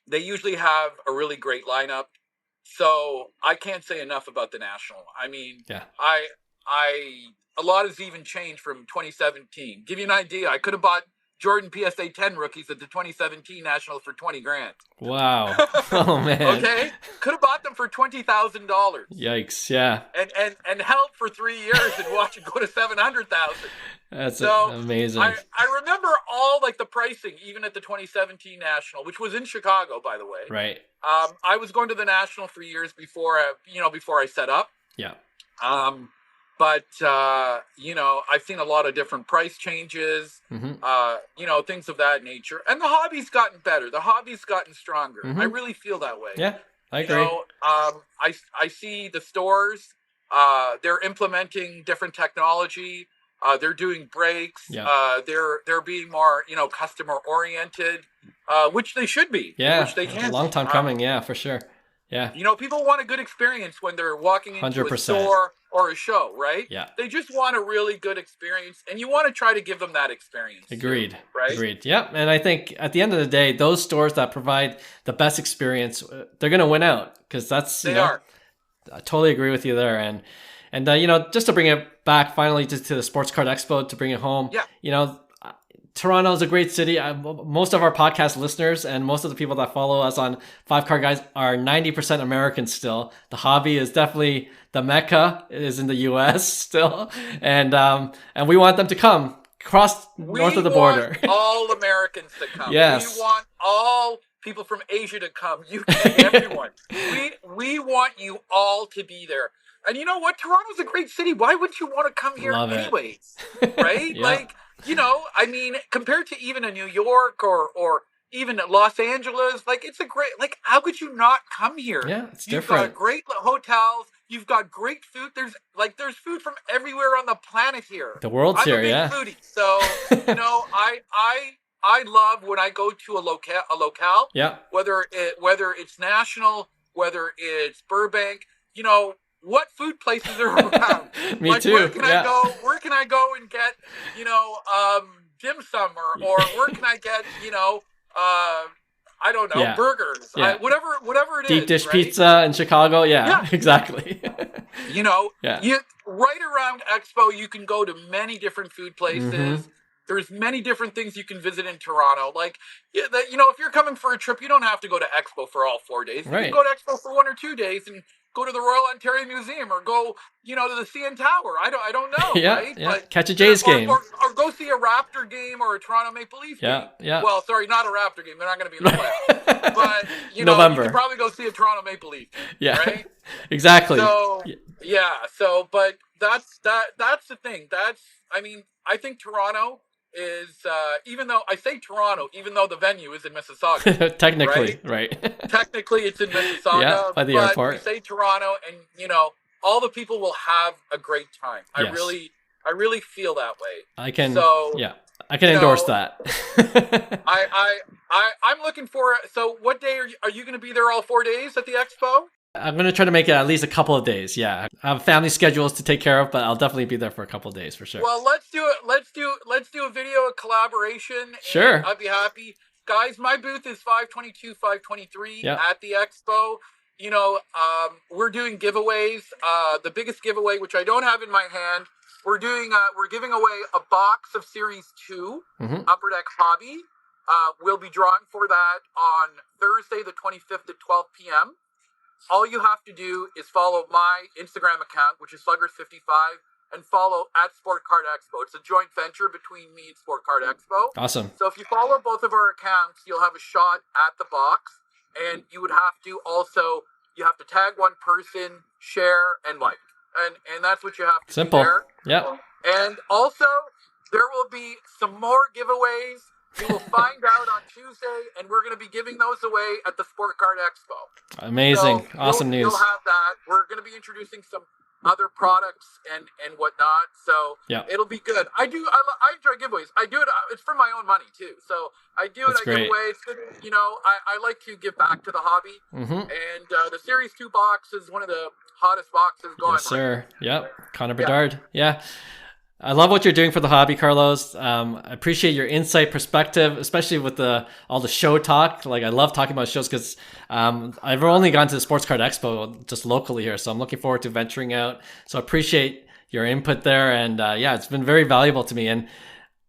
they usually have a really great lineup. So I can't say enough about the National. I mean, a lot has even changed from 2017. Give you an idea, I could have bought Jordan PSA 10 rookies at the 2017 Nationals for $20,000. Wow. Oh man. Okay. Could have bought them for $20,000. Yikes. Yeah. And held for 3 years and watch it go to 700,000. That's so amazing. I remember all like the pricing, even at the 2017 National, which was in Chicago, by the way. Right. I was going to the National for years before I set up. Yeah. But, you know, I've seen a lot of different price changes, you know, things of that nature. And the hobby's gotten better. The hobby's gotten stronger. I really feel that way. Yeah, I agree. You know, I see the stores, they're implementing different technology. They're doing breaks. Yeah. They're being more, you know, customer oriented, which they should be. Yeah. Which they can. A long time coming. Yeah, for sure. Yeah. You know, people want a good experience when they're walking into 100%. a store or a show, right? Yeah. They just want a really good experience, and you want to try to give them that experience. Agreed. Too, right? Agreed. Yeah. And I think at the end of the day, those stores that provide the best experience, they're going to win out because that's, they are. I totally agree with you there. And you know, just to bring it back finally to the Sports Card Expo, to bring it home, you know, Toronto is a great city. Most of our podcast listeners and most of the people that follow us on Five Card Guys are 90% Americans still. The hobby is definitely the Mecca. It is in the U.S. still. And we want them to come across north of the border. We want all Americans to come. Yes. We want all people from Asia to come. UK, everyone. We want you all to be there. And you know what? Toronto's a great city. Why would you want to come here anyways? Right? Yeah. Like, you know, I mean, compared to even a New York or even Los Angeles, like, it's a great, like, how could you not come here? Yeah, it's You've different. got great hotels. You've got great food. There's food from everywhere on the planet here. The world's here, I'm a big foodie. So, you know, I love when I go to a locale. Yeah. Whether it's National, whether it's Burbank, you know, what food places are around? Me like, too. Where can I go and get, you know, dim sum or where can I get, you know, I don't know, burgers, whatever it is. Deep dish right? pizza in Chicago. Yeah. Exactly. You know, right around Expo, you can go to many different food places. There's many different things you can visit in Toronto. Like, you know, if you're coming for a trip, you don't have to go to Expo for all 4 days. You can go to Expo for 1 or 2 days and go to the Royal Ontario Museum or go, you know, to the CN Tower. I don't know, right? Yeah. But, Catch a Jays game. Or go see a Raptor game or a Toronto Maple Leaf game. Yeah. Well, sorry, not a Raptor game. They're not going to be in the playoffs. But, you know, November. you could probably go see a Toronto Maple Leaf game, Yeah. right? Exactly. So, but that's the thing. I mean, I think Toronto is, even though the venue is in Mississauga. Technically, right. Technically, it's in Mississauga, by the but airport. we say Toronto, and, you know, all the people will have a great time. Yes. I really feel that way. I can endorse that. I'm looking for. So, what day are you going to be there? All 4 days at the expo? I'm going to try to make it at least a couple of days. Yeah. I have family schedules to take care of, but I'll definitely be there for a couple of days for sure. Well, let's do it. Let's do a video collaboration. Sure. I'd be happy. Guys, my booth is 522, 523 at the expo. You know, we're doing giveaways. The biggest giveaway, which I don't have in my hand, we're giving away a box of Series 2 Upper Deck Hobby. We'll be drawing for that on Thursday, the 25th at 12 p.m. All you have to do is follow my Instagram account, which is Sluggers55, and follow at Sport Card Expo. It's a joint venture between me and Sport Card Expo. Awesome. So if you follow both of our accounts, you'll have a shot at the box, and you would have to also, you have to tag one person, share, and like. And that's what you have to Simple. do there. Yeah. And also, there will be some more giveaways. You will find out on Tuesday, and we're going to be giving those away at the Sport Card Expo. Amazing. So awesome news. You'll have that. We're going to be introducing some other products and whatnot. So it'll be good. I enjoy giveaways. I do it. It's for my own money too. So I do That's it. great. I give away. It's good. You know, I like to give back to the hobby. And the Series 2 box is one of the hottest boxes going. Yes, sir. Yep. Connor Bedard. Yeah. I love what you're doing for the hobby, Karlos. I appreciate your insight, perspective, especially with all the show talk. Like, I love talking about shows because I've only gone to the Sports Card Expo just locally here, so I'm looking forward to venturing out. So I appreciate your input there, and it's been very valuable to me. And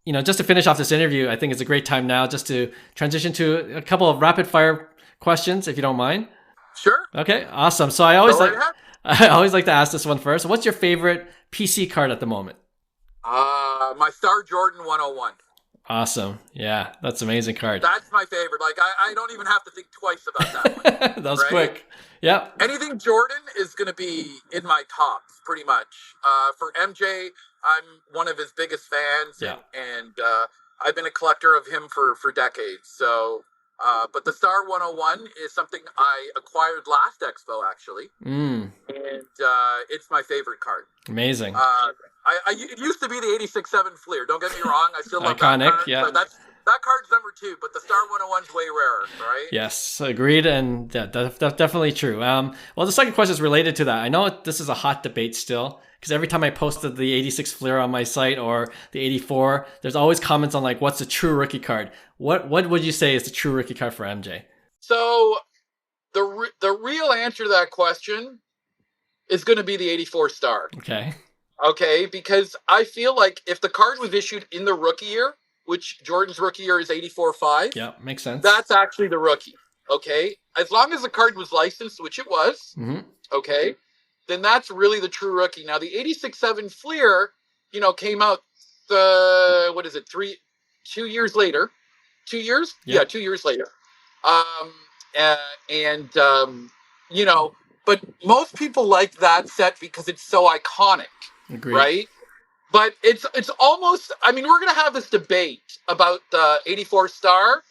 you know, just to finish off this interview, I think it's a great time now just to transition to a couple of rapid fire questions, if you don't mind. Sure. Okay, awesome. So I always like to ask this one first. What's your favorite PC card at the moment? My Star Jordan 101. Awesome. Yeah, that's an amazing card. That's my favorite. Like, I don't even have to think twice about that one. That was quick. Yeah. Anything Jordan is going to be in my tops, pretty much. For MJ, I'm one of his biggest fans, and I've been a collector of him for decades. So, but the Star 101 is something I acquired last Expo, actually. And it's my favorite card. Amazing. It used to be the 86-7 Fleer. Don't get me wrong. I still love iconic, that card. yeah. But that card's number 2, but the Star 101's way rarer, right? Yes, agreed, and that's definitely true. Well, the second question is related to that. I know this is a hot debate still, because every time I posted the 86 Fleer on my site or the 84, there's always comments on like, what's the true rookie card? What would you say is the true rookie card for MJ? So the real answer to that question is going to be the 84 Star. Okay, because I feel like if the card was issued in the rookie year, which Jordan's rookie year is 84-5. Yeah, makes sense. That's actually the rookie. Okay, as long as the card was licensed, which it was. Okay, then that's really the true rookie. Now the 86-7 Fleer, came out 2 years later. 2 years? Yeah, 2 years later. But most people like that set because it's so iconic. Agreed. Right? But it's almost, we're going to have this debate about the 84 Star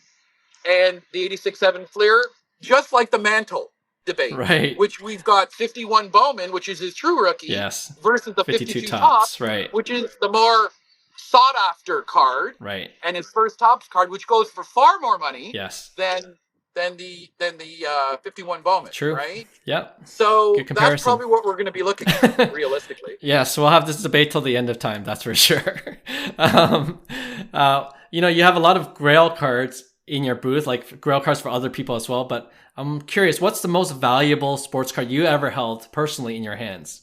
and the 86-7 Fleer, just like the Mantle debate. Right. Which we've got 51 Bowman, which is his true rookie. Yes. Versus the 52 52 Topps, right. Which is the more sought after card. Right. And his first Topps card, which goes for far more money. Yes. Than the 51 Bowman. True. Right? Yep. So that's probably what we're going to be looking at, realistically. Yes, we'll have this debate till the end of time, that's for sure. You have a lot of Grail cards in your booth, like Grail cards for other people as well, but I'm curious, what's the most valuable sports card you ever held personally in your hands?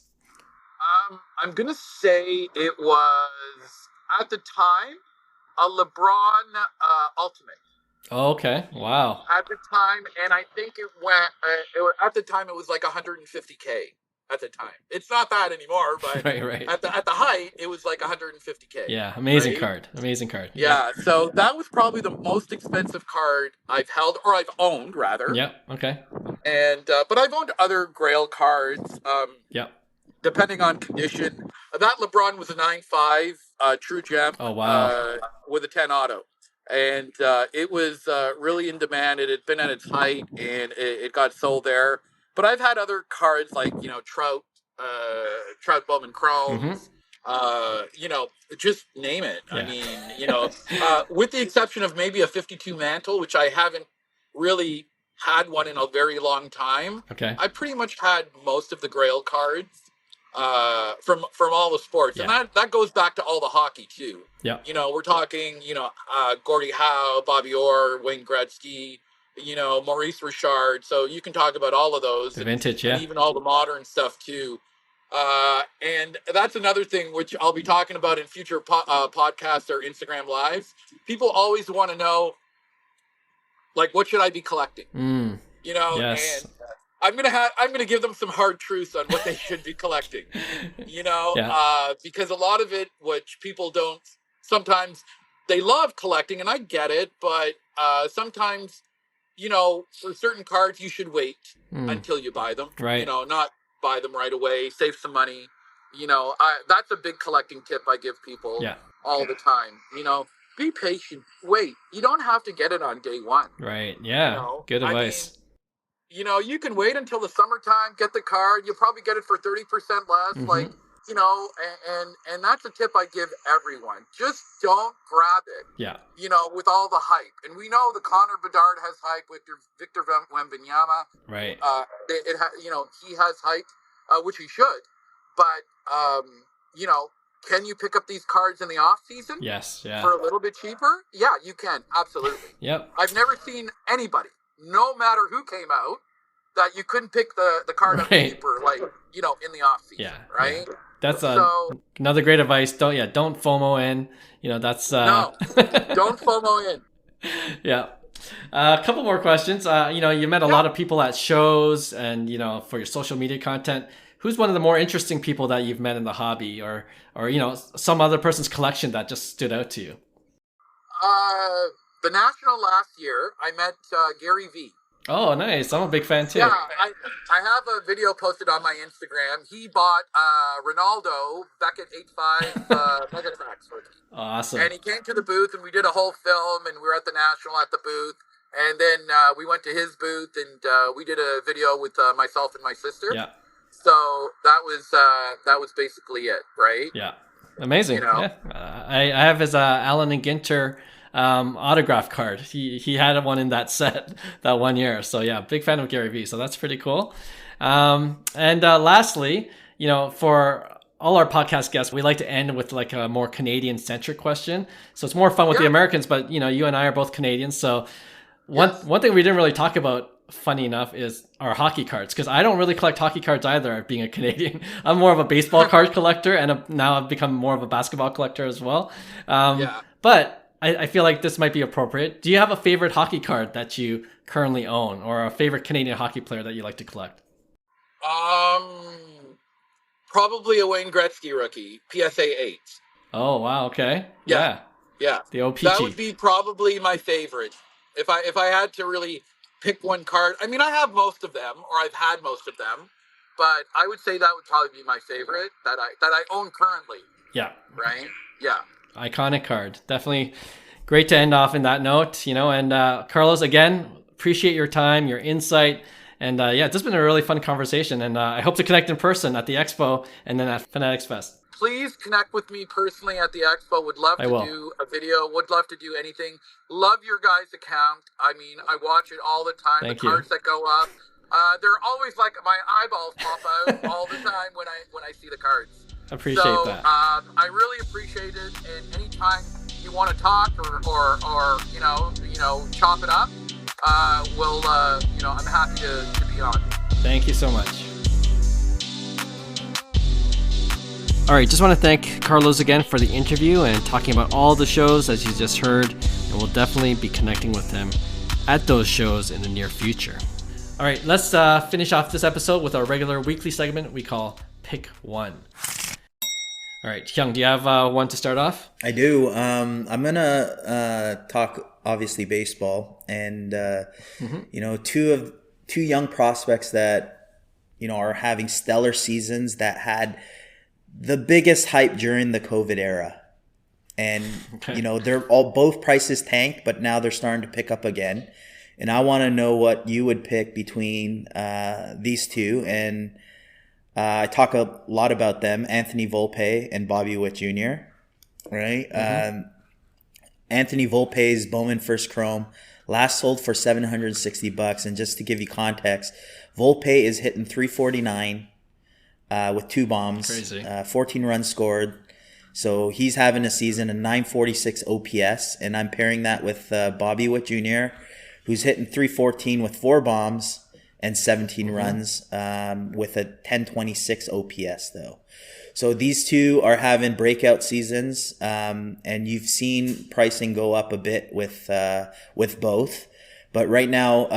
I'm going to say it was, at the time, a LeBron Ultimate. Oh, okay. Wow. At the time, and I think it went, at the time it was like 150K at the time. It's not that anymore, but right. At the height, it was like 150K. Yeah, amazing card. Amazing card. Yeah, so that was probably the most expensive card I've held, or I've owned, rather. Yep, okay. And, but I've owned other Grail cards. Yep. Depending on condition. That LeBron was a 9.5 True Gem. Oh, wow. With a 10 auto. And it was really in demand. It had been at its height, and it got sold there. But I've had other cards like, Trout Bowman Chromes. you know, just name it. Yeah. I mean, you know, with the exception of maybe a 52 mantle, which I haven't really had one in a very long time. Okay. I pretty much had most of the Grail cards from all the sports, and that goes back to all the hockey too. Yeah. You know, we're talking, you know, Gordie Howe, Bobby Orr, Wayne Gretzky, you know, Maurice Richard. So you can talk about all of those. The vintage, and even all the modern stuff too. And that's another thing which I'll be talking about in future podcasts or Instagram lives. People always want to know, like, what should I be collecting? You know, yes. and I'm gonna give them some hard truths on what they should be collecting. You know, because a lot of it, which people don't sometimes, they love collecting, and I get it, but sometimes, you know, for certain cards, you should wait until you buy them. Right. You know, not buy them right away. Save some money. You know, that's a big collecting tip I give people all the time. You know, be patient. Wait. You don't have to get it on day one. Right. Yeah. You know? Good advice. I mean, you know, you can wait until the summertime, get the card. You'll probably get it for 30% less. Like, you know, and that's a tip I give everyone. Just don't grab it. Yeah. You know, with all the hype. And we know the Connor Bedard has hype with Victor Wembanyama. Right. You know, he has hype, which he should. But, you know, can you pick up these cards in the off season? Yes. Yeah. For a little bit cheaper? Yeah, you can. Absolutely. Yep. I've never seen anybody, no matter who came out, that you couldn't pick the card up cheaper, like, you know, in the off season. Yeah. Right. Yeah. That's another great advice. Don't FOMO in. You know, that's no, don't FOMO in. Yeah. A couple more questions. You know, you met a lot of people at shows, and you know, for your social media content, who's one of the more interesting people that you've met in the hobby, or you know, some other person's collection that just stood out to you? The National last year, I met Gary V. Oh, nice. I'm a big fan too. Yeah, I have a video posted on my Instagram. He bought Ronaldo Beckett 8.5 Megatrax for me. Awesome. And he came to the booth, and we did a whole film, and we were at the National at the booth. And then we went to his booth, and we did a video with myself and my sister. Yeah. So that was basically it, right? Yeah. Amazing. You know? Yeah. I have his Allen and Ginter autograph card. He had one in that set that 1 year. So yeah, big fan of Gary V. So that's pretty cool. And lastly, you know, for all our podcast guests, we like to end with like a more Canadian centric question. So it's more fun with the Americans, but you know, you and I are both Canadians. So one thing we didn't really talk about, funny enough, is our hockey cards, because I don't really collect hockey cards either, being a Canadian. I'm more of a baseball card collector, and now I've become more of a basketball collector as well. But I feel like this might be appropriate. Do you have a favorite hockey card that you currently own, or a favorite Canadian hockey player that you like to collect? Probably a Wayne Gretzky rookie, PSA 8. Oh wow, okay. Yeah. The OPG. That would be probably my favorite. If I had to really pick one card, I mean, I have most of them, or I've had most of them, but I would say that would probably be my favorite that I own currently. Yeah. Right? Yeah. Iconic card. Definitely great to end off in that note, you know. And Karlos, again, appreciate your time, your insight. And it's just been a really fun conversation. And I hope to connect in person at the Expo and then at Fanatics Fest. Please connect with me personally at the Expo. Would love to do a video. Would love to do anything. Love your guys' account. I mean, I watch it all the time. Thank the cards that go up. They're always like, my eyeballs pop out all the time when I see the cards. Appreciate that. I really appreciate it. And anytime you want to talk or you know chop it up, we'll I'm happy to be on. Thank you so much. All right, just want to thank Karlos again for the interview and talking about all the shows as you just heard, and we'll definitely be connecting with him at those shows in the near future. All right, let's finish off this episode with our regular weekly segment we call Pick One. All right, Hyung, do you have one to start off? I do. I'm gonna talk obviously baseball, and you know, two young prospects that you know are having stellar seasons that had the biggest hype during the COVID era, and you know both prices tanked, but now they're starting to pick up again. And I want to know what you would pick between these two, and I talk a lot about them, Anthony Volpe and Bobby Witt Jr., right? Anthony Volpe's Bowman First Chrome last sold for $760. And just to give you context, Volpe is hitting 349 with 2 bombs, Crazy. 14 runs scored. So he's having a season, a 946 OPS, and I'm pairing that with Bobby Witt Jr., who's hitting 314 with 4 bombs and 17 runs with a 1026 OPS, though. So these two are having breakout seasons, and you've seen pricing go up a bit with both. But right now,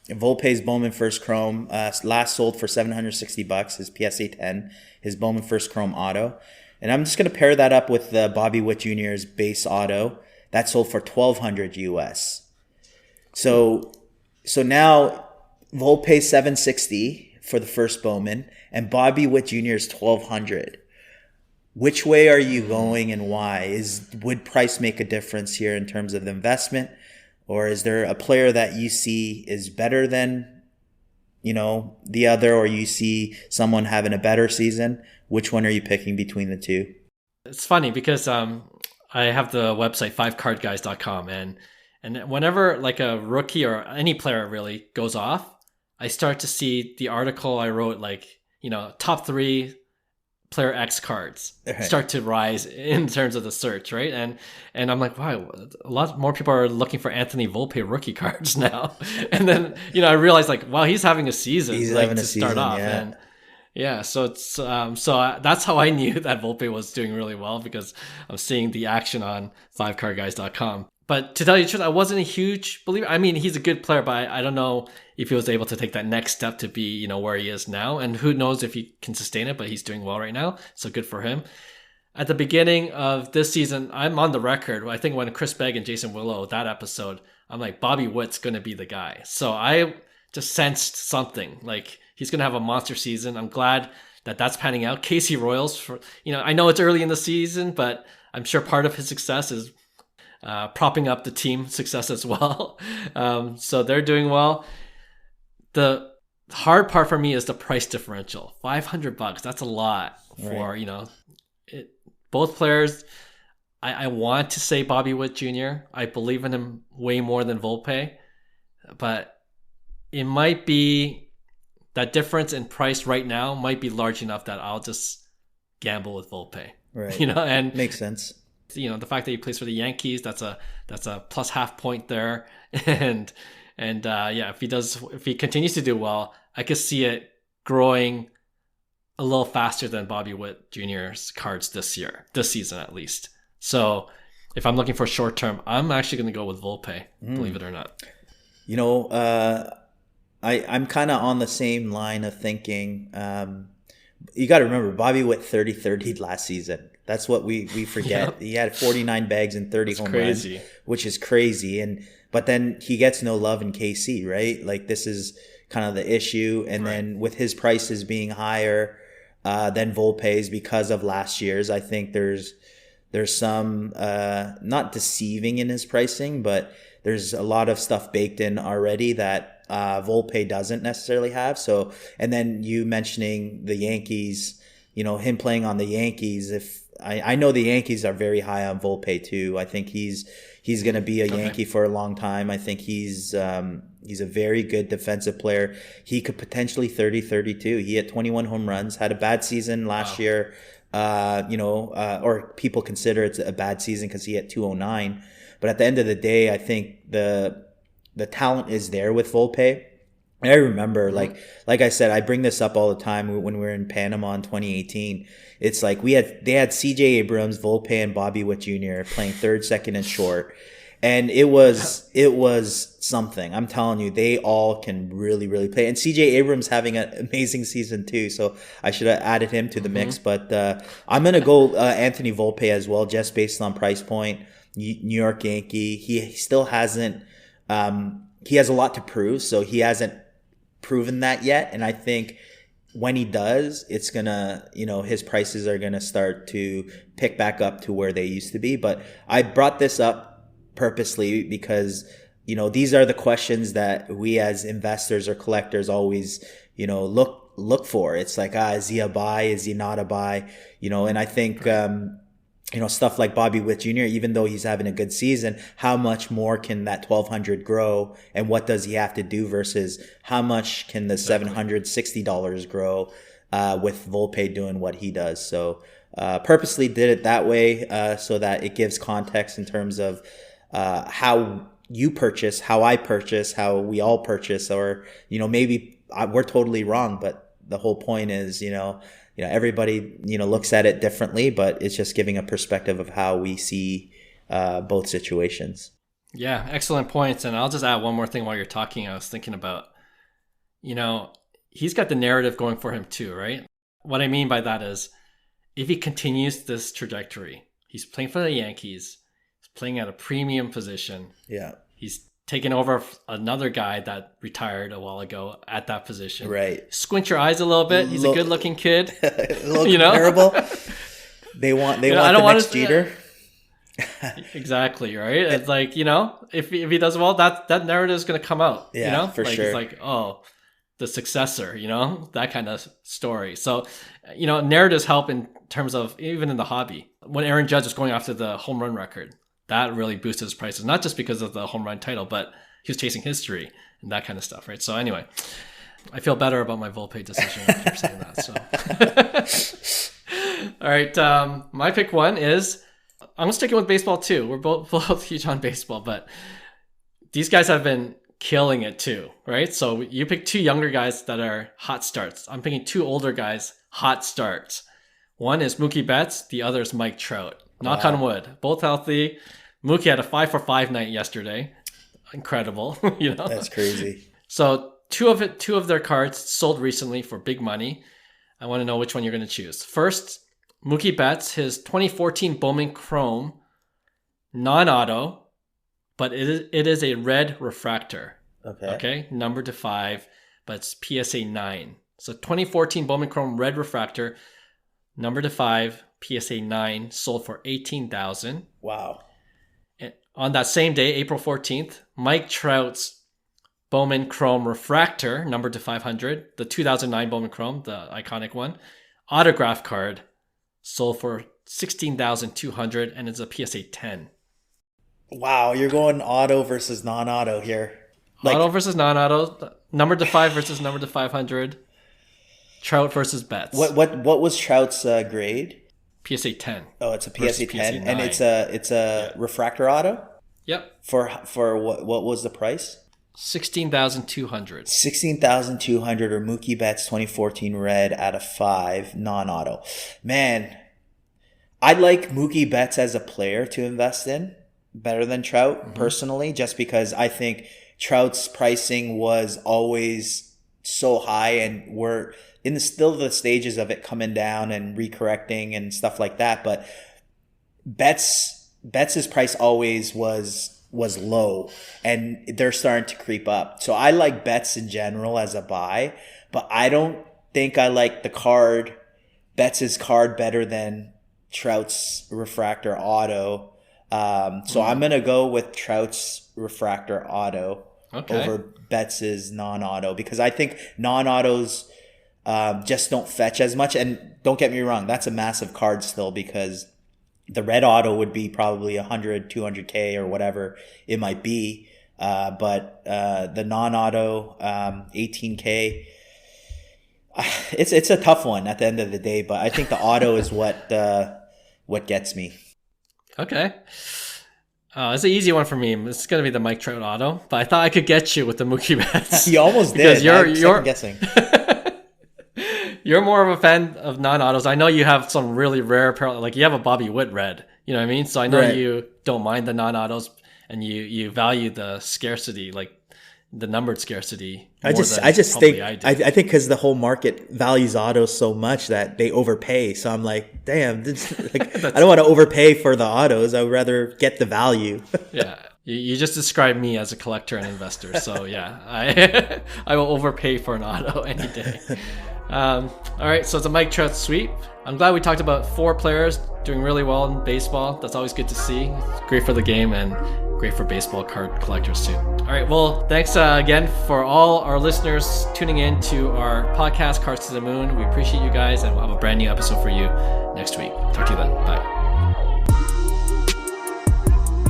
Volpe's Bowman First Chrome last sold for $760, his PSA 10, his Bowman First Chrome auto. And I'm just going to pair that up with Bobby Witt Jr.'s base auto. That sold for $1,200 US. So now Volpe 760 for the first Bowman and Bobby Witt Jr.'s $1,200. Which way are you going and why? Would price make a difference here in terms of the investment? Or is there a player that you see is better than, the other, or you see someone having a better season? Which one are you picking between the two? It's funny because I have the website 5cardguys.com, and whenever like a rookie or any player really goes off, I start to see the article I wrote, like, top 3 player X cards start to rise in terms of the search, right? And I'm like, wow, a lot more people are looking for Anthony Volpe rookie cards now. And then, I realized, like, wow, he's having a season. He's like, having to a start season, off. yeah. And yeah, so it's that's how I knew that Volpe was doing really well, because I'm seeing the action on 5cardguys.com. But to tell you the truth, I wasn't a huge believer. I mean, he's a good player, but I don't know if he was able to take that next step to be, where he is now. And who knows if he can sustain it, but he's doing well right now. So good for him. At the beginning of this season, I'm on the record. I think when Chris Begg and Jason Willow, that episode, I'm like, Bobby Witt's going to be the guy. So I just sensed something. Like, he's going to have a monster season. I'm glad that that's panning out. Casey Royals, I know it's early in the season, but I'm sure part of his success is propping up the team success as well. So they're doing well. The hard part for me is the price differential. $500, that's a lot for, both players. I want to say Bobby Witt Jr. I believe in him way more than Volpe, but it might be that difference in price right now might be large enough that I'll just gamble with Volpe. Right. And makes sense. The fact that he plays for the Yankees, that's a plus half point there. And if he continues to do well, I could see it growing a little faster than Bobby Witt Jr.'s cards this season at least. So if I'm looking for short term, I'm actually going to go with Volpe, believe it or not. I'm kind of on the same line of thinking. You got to remember, Bobby Witt 30-30 last season. That's what we forget. Yep. He had 49 bags and 30 home runs, which is crazy. But then he gets no love in KC, right? Like, this is kind of the issue. And then with his prices being higher than Volpe's because of last year's, I think there's some not deceiving in his pricing, but there's a lot of stuff baked in already that Volpe doesn't necessarily have. So, and then you mentioning the Yankees, him playing on the Yankees. If I know the Yankees are very high on Volpe too. I think he's going to be a Yankee for a long time. I think he's a very good defensive player. He could potentially 30-32. He had 21 home runs, had a bad season last year. Or people consider it a bad season because he had 209. But at the end of the day, I think the talent is there with Volpe. I remember, like I said, I bring this up all the time when we were in Panama in 2018. It's like they had CJ Abrams, Volpe, and Bobby Witt Jr. playing third, second, and short. And it was something. I'm telling you, they all can really, really play. And CJ Abrams having an amazing season too. So I should have added him to the mix. But I'm going to go Anthony Volpe as well, just based on price point. New York Yankee. He still hasn't, he has a lot to prove. So he hasn't proven that yet. And I think when he does, it's gonna, his prices are gonna start to pick back up to where they used to be. But I brought this up purposely because, these are the questions that we as investors or collectors always, look look for. It's like, is he a buy? Is he not a buy? And I think, stuff like Bobby Witt Jr., even though he's having a good season, how much more can that 1,200 grow? And what does he have to do versus how much can the $760 grow with Volpe doing what he does? So purposely did it that way so that it gives context in terms of how you purchase, how I purchase, how we all purchase, or, maybe we're totally wrong, but the whole point is, everybody, looks at it differently, but it's just giving a perspective of how we see both situations. Yeah, excellent points. And I'll just add one more thing while you're talking. I was thinking about, he's got the narrative going for him too, right? What I mean by that is if he continues this trajectory, he's playing for the Yankees, he's playing at a premium position. Yeah. He's taken over another guy that retired a while ago at that position. Right. Squint your eyes a little bit. He's a good-looking kid. A little comparable. They want the next Jeter. Exactly, right? It's like, if he does well, that narrative is going to come out. Yeah, for sure. It's like, the successor, that kind of story. So, narratives help in terms of even in the hobby. When Aaron Judge was going after the home run record, that really boosted his prices, not just because of the home run title, but he was chasing history and that kind of stuff, right? So anyway, I feel better about my Volpe decision after saying that. So, all right, my pick one is I'm sticking with baseball too. We're both huge on baseball, but these guys have been killing it too, right? So you pick two younger guys that are hot starts. I'm picking two older guys, hot starts. One is Mookie Betts, the other is Mike Trout. Knock on wood, both healthy. Mookie had a 5-for-5 night yesterday. Incredible, That's crazy. So two of their cards sold recently for big money. I want to know which one you're going to choose. First, Mookie Betts, his 2014 Bowman Chrome, non-auto, but it is a red refractor. Okay, number to 5, but it's PSA 9. So 2014 Bowman Chrome red refractor, number to 5, PSA 9, sold for $18,000. Wow. And on that same day, April 14th, Mike Trout's Bowman Chrome refractor, numbered to 500, the 2009 Bowman Chrome, the iconic one, autograph card, sold for $16,200, and it's a PSA 10. Wow, you're going auto versus non-auto here. Auto versus non-auto, numbered to 5 versus numbered to 500. Trout versus Betts. What was Trout's grade? PSA 10. Oh, it's a PSA 10, PSA 9. and it's a refractor auto. Yep. For what was the price? $16,200. $16,200 or Mookie Betts 2014 red out of 5 non-auto. Man, I like Mookie Betts as a player to invest in better than Trout personally, just because I think Trout's pricing was always so high, and we're in still the stages of it coming down and recorrecting and stuff like that. But Betts's price always was low, and they're starting to creep up. So I like Betts in general as a buy, but I don't think I like Betts's card better than Trout's refractor auto. So I'm going to go with Trout's refractor auto over Betts's non-auto, because I think non-autos just don't fetch as much. And don't get me wrong, that's a massive card still, because the red auto would be probably 100, 200K or whatever it might be. But the non-auto, 18K, it's a tough one at the end of the day, but I think the auto is what gets me. Okay. It's an easy one for me. It's going to be the Mike Trout auto, but I thought I could get you with the Mookie Betts. You almost did. You're guessing. You're more of a fan of non-autos. I know you have some really rare, like you have a Bobby Witt red. You know what I mean? So I know you don't mind the non-autos, and you value the scarcity, like the numbered scarcity. I think because the whole market values autos so much that they overpay. So I'm like, damn, I don't want to overpay for the autos. I would rather get the value. Yeah. You just described me as a collector and investor. So yeah, I will overpay for an auto any day. All right, so it's a Mike Trout sweep. I'm glad we talked about 4 players doing really well in baseball. That's always good to see. It's great for the game and great for baseball card collectors too. All right, well, thanks again for all our listeners tuning in to our podcast, Cards to the Moon. We appreciate you guys, and we'll have a brand new episode for you next week. Talk to you then. Bye.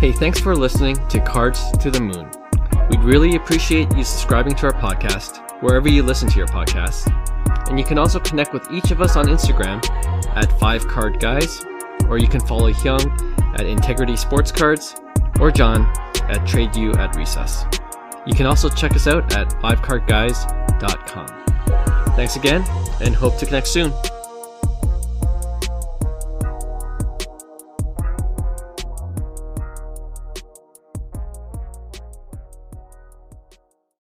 Hey, thanks for listening to Cards to the Moon. We'd really appreciate you subscribing to our podcast wherever you listen to your podcasts. And you can also connect with each of us on Instagram at 5 Card Guys, or you can follow Hyung at Integrity Sports Cards, or John at Trade You at Recess. You can also check us out at 5cardguys.com. Thanks again, and hope to connect soon.